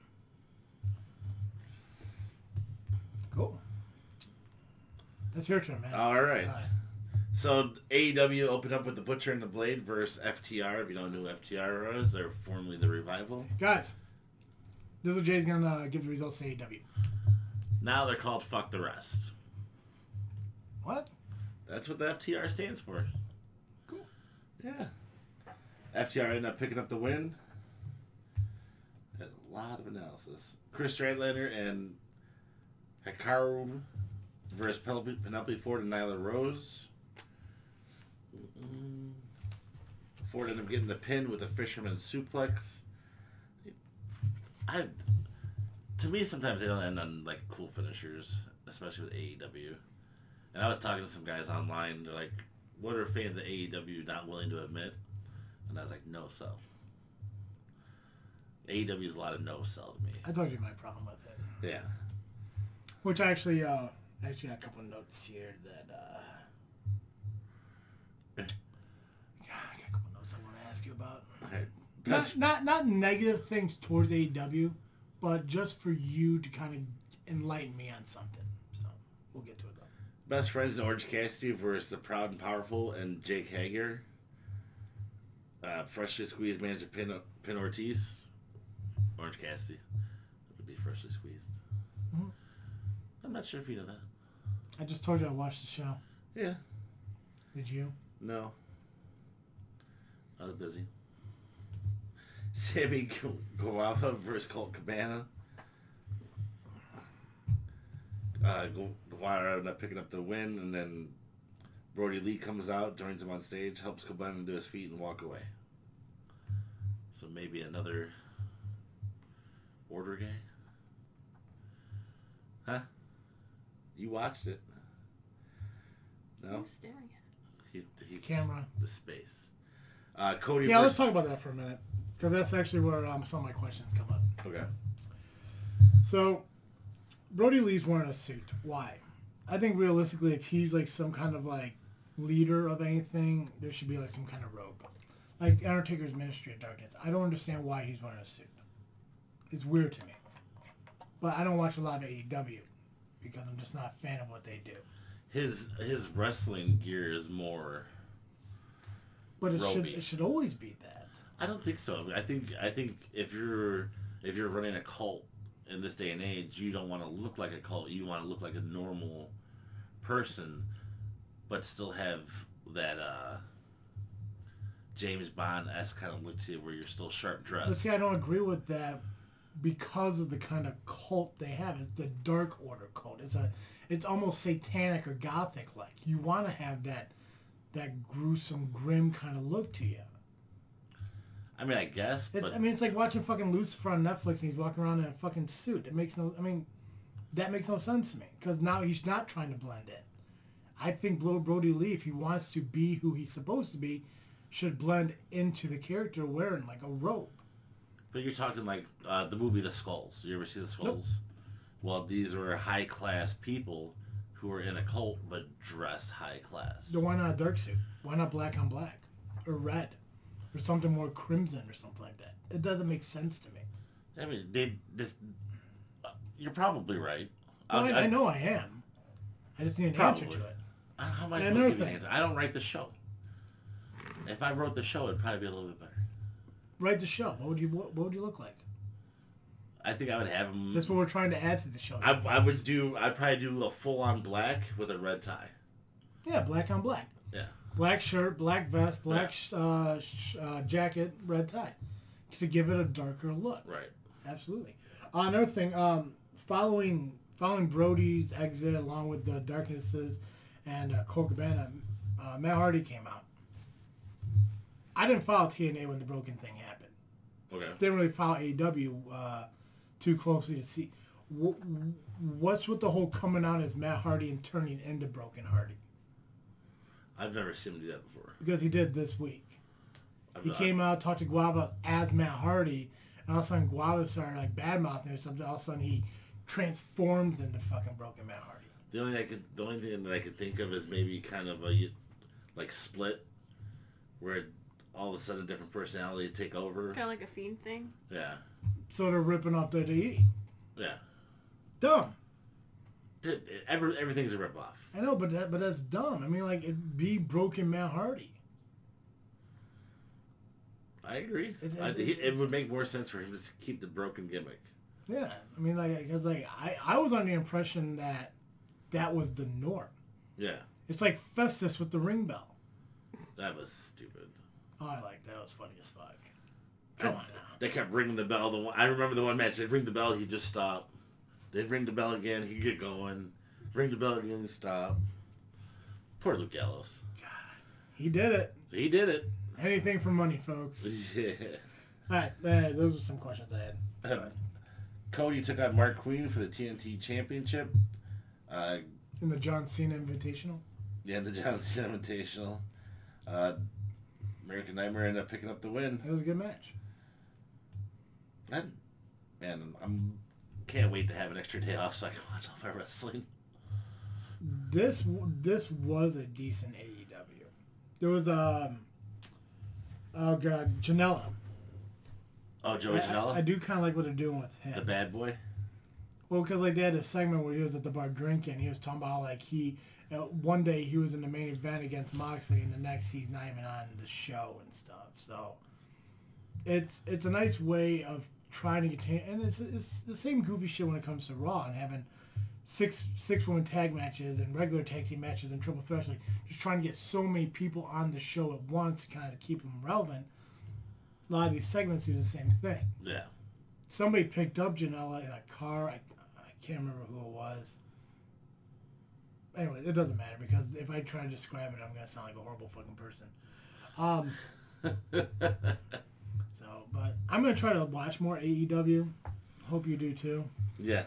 Cool. That's your turn, man. All right. So AEW opened up with the Butcher and the Blade versus FTR. If you don't know who FTR is, they're formerly the Revival. Guys, Dizzle J is gonna give the results to AEW. Now they're called Fuck the Rest. What? That's what the FTR stands for. Cool. Yeah. FTR ended up picking up the win. There's a lot of analysis. Chris Stradlander and Hikaru versus Penelope Ford and Nyla Rose. Ford ended up getting the pin with a fisherman suplex. To me, sometimes they don't end on like cool finishers, especially with AEW. And I was talking to some guys online. They're like, "What are fans of AEW not willing to admit?" And I was like, "No sell." AEW is a lot of no sell to me. I told you my problem with it. Yeah. Which I actually got a couple of notes here that I got a couple of notes I want to ask you about. Right. Not negative things towards AEW, but just for you to kind of enlighten me on something. So we'll get to it though. Best friends in Orange Cassidy versus the Proud and Powerful and Jake Hager. Freshly squeezed manager Pin Ortiz. Orange Cassidy would be freshly squeezed. Mm-hmm. I'm not sure if you know that. I just told you I watched the show. Yeah. Did you? No. I was busy. Sammy Guevara versus Colt Cabana. Guevara ended up picking up the win, and then Brody Lee comes out, joins him on stage, helps Cabana to his feet, and walk away. So maybe another order guy? Huh? You watched it? No? Who's staring at? He's Camera. The space. Cody. Yeah, let's talk about that for a minute, because that's actually where some of my questions come up. Okay. So, Brody Lee's wearing a suit. Why? I think realistically, if he's like some kind of like leader of anything, there should be like some kind of rope. Like Undertaker's Ministry of Darkness. I don't understand why he's wearing a suit. It's weird to me. But I don't watch a lot of AEW because I'm just not a fan of what they do. His wrestling gear is more. But ropey. it should always be that. I don't think so. I think if you're running a cult in this day and age, you don't want to look like a cult. You want to look like a normal person, but still have that James Bond-esque kind of look to you, where you're still sharp dressed. But see, I don't agree with that because of the kind of cult they have. It's the Dark Order cult. It's almost satanic or gothic like. You want to have that gruesome, grim kind of look to you. I mean, I guess. It's like watching fucking Lucifer on Netflix and he's walking around in a fucking suit. That makes no sense to me. Because now he's not trying to blend in. I think Brody Lee, if he wants to be who he's supposed to be, should blend into the character wearing like a robe. But you're talking like the movie The Skulls. You ever see The Skulls? Nope. Well, these were high-class people who were in a cult but dressed high-class. So why not a dark suit? Why not black on black? Or red? Or something more crimson or something like that. It doesn't make sense to me. I mean, you're probably right. I know I am. I just need an answer to it. How am I supposed to give you an answer? I don't write the show. If I wrote the show, it'd probably be a little bit better. Write the show. What would you look like? I think I would have him. That's what we're trying to add to the show. I'd probably do a full-on black with a red tie. Yeah, black on black. Yeah. Black shirt, black vest, black jacket, red tie. To give it a darker look. Right. Absolutely. Another thing, following Brody's exit along with the Darknesses and Colt Cabana, Matt Hardy came out. I didn't follow TNA when the Broken thing happened. Okay. Didn't really follow AEW too closely to see. What's with the whole coming out as Matt Hardy and turning into Broken Hardy? I've never seen him do that before. Because he did this week. He came out, talked to Guava as Matt Hardy, and all of a sudden Guava started like bad-mouthing or something. All of a sudden he transforms into fucking Broken Matt Hardy. The only thing that I could think of is maybe kind of a like split, where all of a sudden a different personality would take over. Kind of like a Fiend thing. Yeah. So they're ripping off WWE. Yeah. Dumb. Everything's a ripoff. I know, but that's dumb. I mean, like, it'd be Broken Matt Hardy. I agree. It would make more sense for him to keep the broken gimmick. Yeah. I mean, like, because, like, I was under the impression that was the norm. Yeah. It's like Festus with the ring bell. That was stupid. Oh, I like that. It was funny as fuck. Come on now. They kept ringing the bell. I remember the one match. They'd ring the bell, he'd just stop. They'd ring the bell again, he'd get going. Ring the bell again, he'd stop. Poor Luke Gallows. God. He did it. He did it. Anything for money, folks. Yeah. All right. Those are some questions I had. Go ahead. Cody took on Mark Queen for the TNT Championship. In the John Cena Invitational? Yeah, the John Cena Invitational. American Nightmare ended up picking up the win. It was a good match. I'm can't wait to have an extra day off so I can watch all my wrestling. This was a decent AEW. There was Janela. Oh, Joey Janela? I do kind of like what they're doing with him. The bad boy? Well, because like they had a segment where he was at the bar drinking. He was talking about like one day he was in the main event against Moxley, and the next he's not even on the show and stuff. So it's a nice way of trying to get and it's the same goofy shit when it comes to Raw and having six woman tag matches and regular tag team matches and triple threats. Like just trying to get so many people on the show at once to kind of keep them relevant. A lot of these segments do the same thing. Yeah. Somebody picked up Janela in a car. I can't remember who it was. Anyway, it doesn't matter because if I try to describe it, I'm going to sound like a horrible fucking person. But I'm going to try to watch more AEW. Hope you do too. Yeah.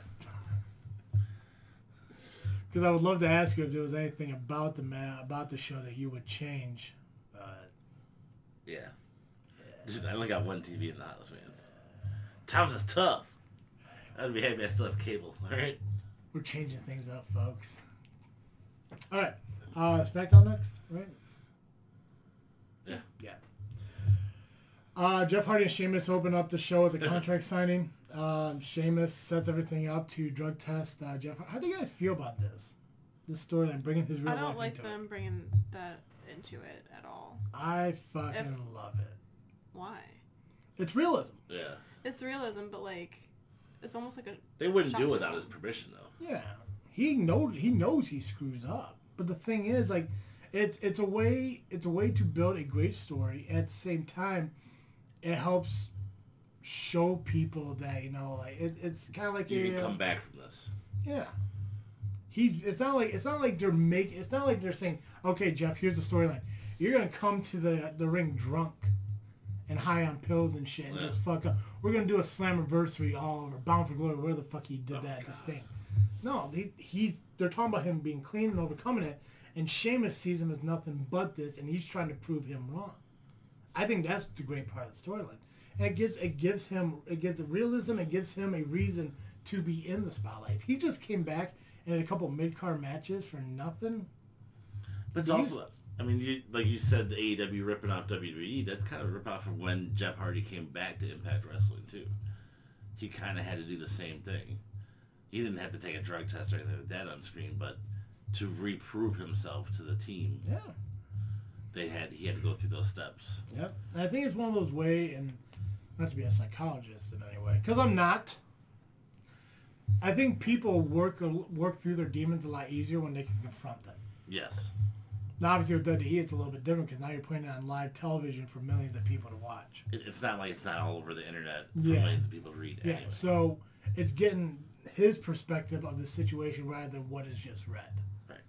Because I would love to ask you if there was anything about the show that you would change. But yeah. Dude, I only got one TV in the house, man. Times are tough. I'd be happy I still have cable, alright? We're changing things up, folks. Alright, SmackDown next, right? Yeah. Yeah. Jeff Hardy and Sheamus open up the show with the contract signing. Sheamus sets everything up to drug test Jeff. How do you guys feel about this? This storyline, bringing his real life into it. I don't like them bringing that into it at all. I fucking love it. Why? It's realism. Yeah. It's realism, but like, it's almost like a. They wouldn't do it without his permission, though. Yeah, he knows he screws up. But the thing is, like, it's a way to build a great story. And at the same time, it helps show people that, you know, like it's kind of like you can come back from this. Yeah. It's not like they're saying, okay, Jeff, here's the storyline. You're gonna come to the ring drunk and high on pills and shit and just fuck up. We're gonna do a Slammiversary all over, Bound for Glory, where the fuck he did that to Sting. No, they're talking about him being clean and overcoming it, and Sheamus sees him as nothing but this, and he's trying to prove him wrong. I think that's the great part of the storyline, and it gives realism. It gives him a reason to be in the spotlight. If he just came back and had a couple mid-card matches for nothing, but it's also, I mean, like you said, the AEW ripping off WWE. That's kind of a rip-off from when Jeff Hardy came back to Impact Wrestling too. He kind of had to do the same thing. He didn't have to take a drug test or anything like that on screen, but to reprove himself to the team, he had to go through those steps. Yep. And I think it's one of those ways, and not to be a psychologist in any way, because I'm not. I think people work through their demons a lot easier when they can confront them. Yes. Now, obviously with WWE, it's a little bit different because now you're putting it on live television for millions of people to watch. It's not like it's not all over the internet for millions of people to read. Yeah. Anyway. So it's getting his perspective of the situation rather than what is just read. Right.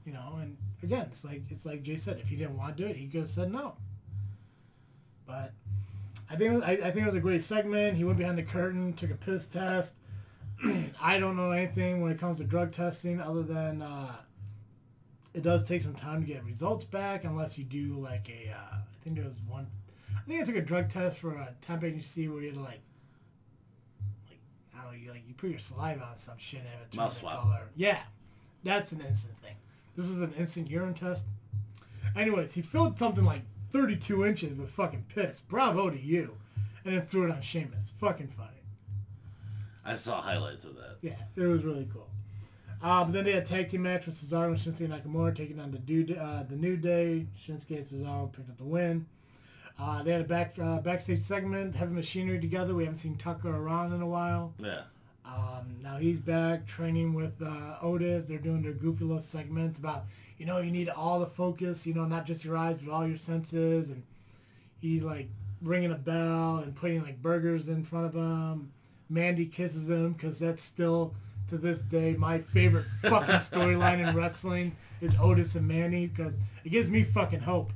You know, and again, it's like Jay said, if he didn't want to do it, he could have said no. But I think it was a great segment. He went behind the curtain, took a piss test. I don't know anything when it comes to drug testing other than it does take some time to get results back unless you do like I think there was one. I think I took a drug test for a temp agency where you had to like I don't know, you put your saliva on some shit and have it turn the color. Yeah, that's an instant thing. This is an instant urine test. Anyways, he filled something like 32 inches with fucking piss. Bravo to you. And then threw it on Sheamus. Fucking funny. I saw highlights of that. Yeah, it was really cool. Then they had a tag team match with Cesaro and Shinsuke Nakamura taking on the New Day. Shinsuke and Cesaro picked up the win. They had a backstage segment, having machinery together. We haven't seen Tucker around in a while. Yeah. Now he's back training with Otis. They're doing their goofy little segments about, you need all the focus, not just your eyes, but all your senses. And he's like ringing a bell and putting like burgers in front of him. Mandy kisses him because that's still, to this day, my favorite fucking storyline in wrestling is Otis and Mandy because it gives me fucking hope.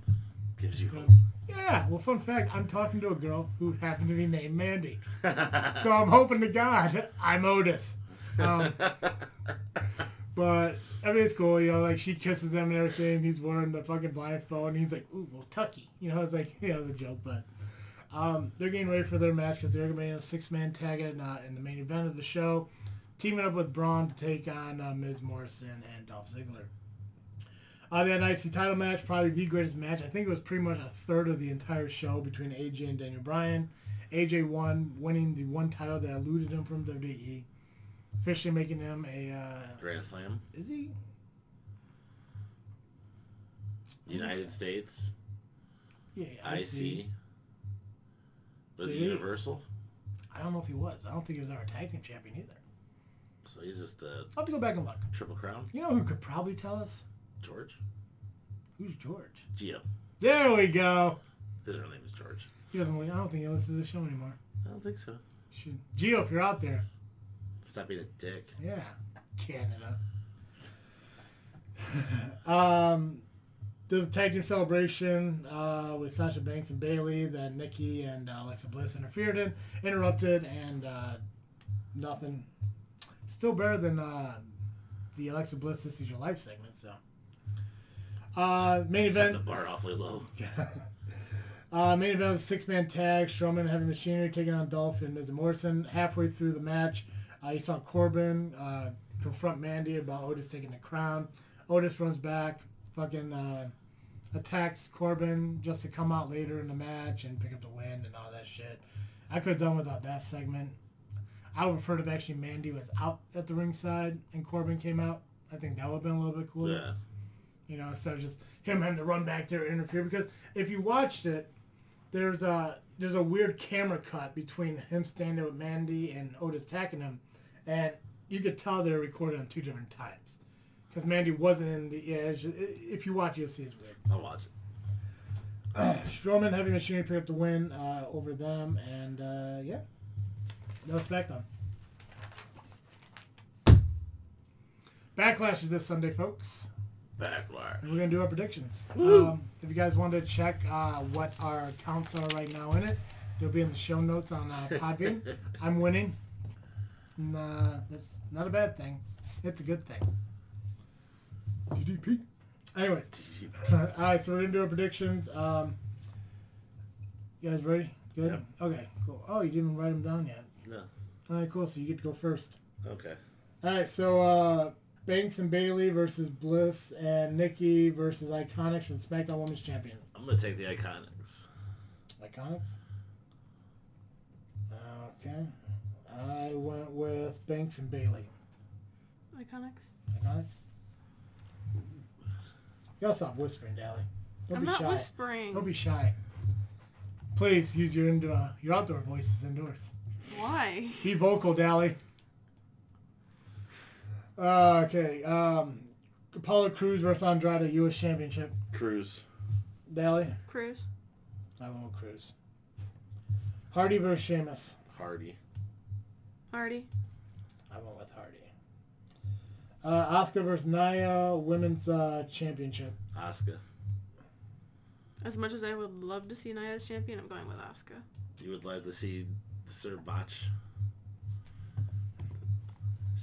Gives you hope. Yeah, well, fun fact, I'm talking to a girl who happened to be named Mandy. So I'm hoping to God I'm Otis. But, I mean, it's cool, like, she kisses him and everything, he's wearing the fucking blindfold, and he's like, ooh, well, Tucky. It's like, it's a joke, but they're getting ready for their match because they're going to be in a 6-man tag in the main event of the show, teaming up with Braun to take on Miz Morrison and Dolph Ziggler. They had an IC title match, probably the greatest match. I think it was pretty much a third of the entire show between AJ and Daniel Bryan. AJ won, winning the one title that eluded him from WWE. Officially making him a... Grand Slam. Is he? United States. Yeah, IC. Was he Universal? I don't know if he was. I don't think he was ever tag team champion either. So he's just a... I'll have to go back and look. Triple Crown? You know who could probably tell us? George? Who's George? Gio. There we go. His real name is George. He doesn't. I don't think he listens to the show anymore. I don't think so. Gio, if you're out there. Stop being a dick. Yeah. Canada. There's a tag team celebration with Sasha Banks and Bayley that Nikki and Alexa Bliss interrupted, and nothing. Still better than the Alexa Bliss This Is Your Life segment, so. Main event. Setting the bar awfully low. Main event was a 6-man tag. Strowman and Heavy Machinery taking on Dolph and Miz Morrison. Halfway through the match, you saw Corbin confront Mandy about Otis taking the crown. Otis runs back, fucking attacks Corbin just to come out later in the match and pick up the win and all that shit. I could have done without that segment. I would prefer if actually Mandy was out at the ringside and Corbin came out. I think that would have been a little bit cooler. Yeah. You know, instead of just him having to run back there and interfere. Because if you watched it, there's a weird camera cut between him standing with Mandy and Otis attacking him. And you could tell they were recorded on 2 different times. Because Mandy wasn't in the edge. If you watch, you'll see it's weird. I'll watch it. Strowman, Heavy Machinery picked up the win over them. And, yeah. No SmackDown. Backlash is this Sunday, folks. Backlash. And we're going to do our predictions. If you guys want to check what our counts are right now in it, they'll be in the show notes on Podbean. I'm winning. And, that's not a bad thing. It's a good thing. GDP. Anyways. Alright, so we're going to do our predictions. You guys ready? Good? Yep. Okay, cool. Oh, you didn't even write them down yet. No. Alright, cool. So you get to go first. Okay. Alright, so Banks and Bailey versus Bliss and Nikki versus Iconics for the SmackDown Women's Champion. I'm going to take the Iconics. Iconics? Okay. I went with Banks and Bailey. Iconics. Iconics? You gotta stop whispering, Dally. Don't I'm be not shy. whispering. Don't be shy. Please use your outdoor voices indoors. Why? Be vocal, Dally. Okay. Apollo Crews versus Andrade, U.S. Championship. Cruz. Dally? Cruz. I went with Crews. Hardy versus Sheamus. Hardy. Hardy. I went with Hardy. Asuka versus Nia, Women's Championship. Asuka. As much as I would love to see Nia as champion, I'm going with Asuka. You would like to see Sir Botch.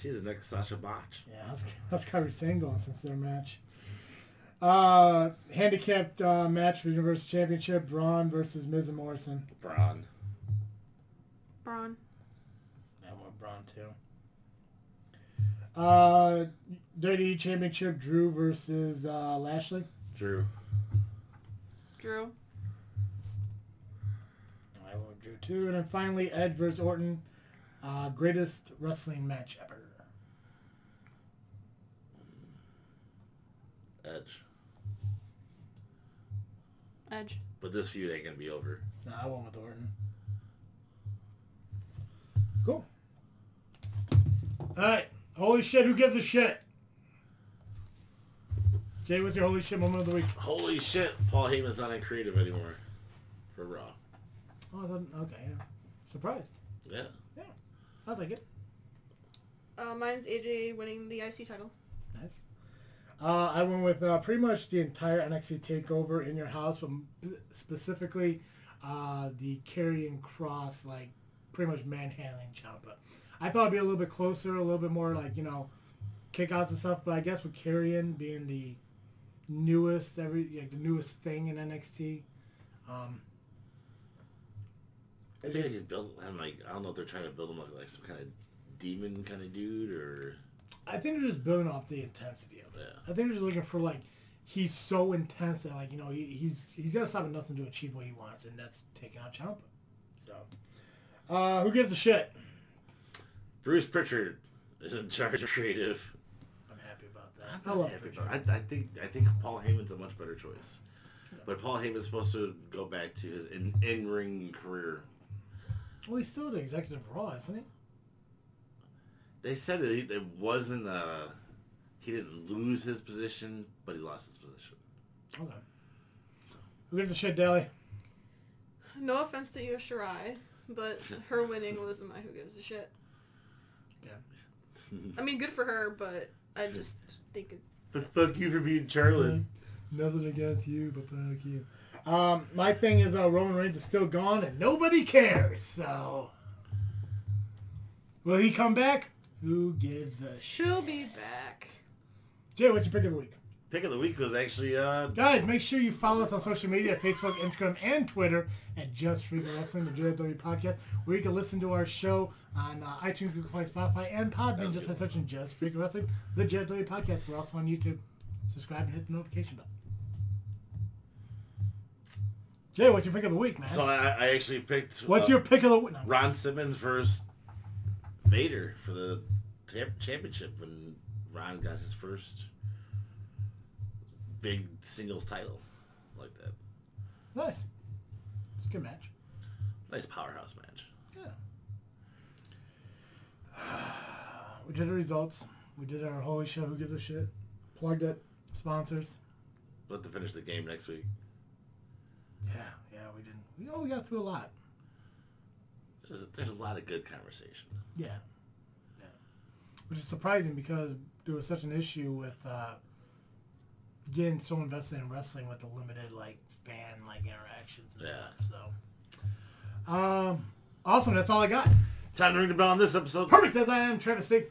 She's the next Sasha Botch. Yeah, how's Kairi Sane going since their match? Handicapped match for the Universal Championship, Braun versus Miz and Morrison. Braun. Braun. I went Braun too. WWE Championship, Drew versus Lashley. Drew. Drew. I went with Drew too. And then finally, Edge versus Orton. Greatest wrestling match ever. Edge. Edge. But this feud ain't gonna be over. No, I went with Orton. Cool. Alright. Holy shit, who gives a shit? Jay, what's your holy shit moment of the week? Holy shit, Paul Heyman's not in creative anymore. For Raw. Oh, I thought, okay, yeah. Surprised. Yeah. Yeah. I'll take it. Mine's AJ winning the IC title. Nice. I went with pretty much the entire NXT TakeOver in your house, but specifically the Karrion Kross, like, pretty much manhandling Ciampa. I thought it'd be a little bit closer, a little bit more like, you know, kickouts and stuff, but I guess with Karrion being the newest, the newest thing in NXT, I think he's built. I don't know if they're trying to build him like some kind of demon kind of dude, or I think they're just building off the intensity of it. Yeah. I think they're just looking for, like, he's so intense that, like, you know, he's got to stop at nothing to achieve what he wants, and that's taking out Ciampa. So, who gives a shit? Bruce Pritchard is in charge of creative. I'm happy about that. I love Pritchard. I think Paul Heyman's a much better choice. Yeah. But Paul Heyman's supposed to go back to his in-ring career. Well, he's still the executive of Raw, isn't he? They said it wasn't he didn't lose his position, but he lost his position. Okay. So. Who gives a shit, Dally? No offense to Io Shirai, but her winning was my who gives a shit. Yeah. I mean, good for her, but I just think it... But fuck you for being Charlotte. Nothing against you, but fuck you. My thing is Roman Reigns is still gone and nobody cares, so... Will he come back? Who gives a shit? She'll be back. Jay, what's your pick of the week? Pick of the week was actually... Guys, make sure you follow us on social media, Facebook, Instagram, and Twitter at Just Freakin Wrestling, the JW Podcast, where you can listen to our show on iTunes, Google Play, Spotify, and Podbean just by searching Just Freakin Wrestling, the JW Podcast. We're also on YouTube. subscribe and hit the notification bell. Jay, what's your pick of the week, man? So I actually picked... What's your pick of the week? No. Ron Simmons versus Vader for the championship when Ron got his first big singles title like that. Nice. It's a good match. Nice powerhouse match. Yeah. We did the results. We did our holy show. Who gives a shit? Plugged it. Sponsors. We'll have to finish the game next week. Yeah, we didn't. We got through a lot. There's a lot of good conversation. Yeah. Which is surprising because there was such an issue with getting so invested in wrestling with the limited fan interactions and stuff. So, awesome. That's all I got. Time to ring the bell on this episode. Perfect, as I am Travesty.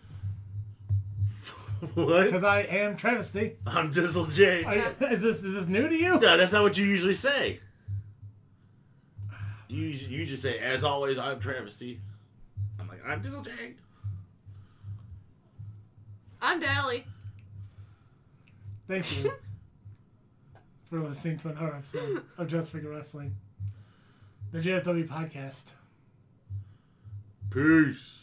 What? Because I am Travesty. I'm Dizzle J. Is this new to you? No, that's not what you usually say. You usually say, as always, I'm Travesty. I'm like, I'm Dizzle J. I'm Dally. Thank you for listening to another episode of Just Freakin Wrestling, the JFW podcast. Peace.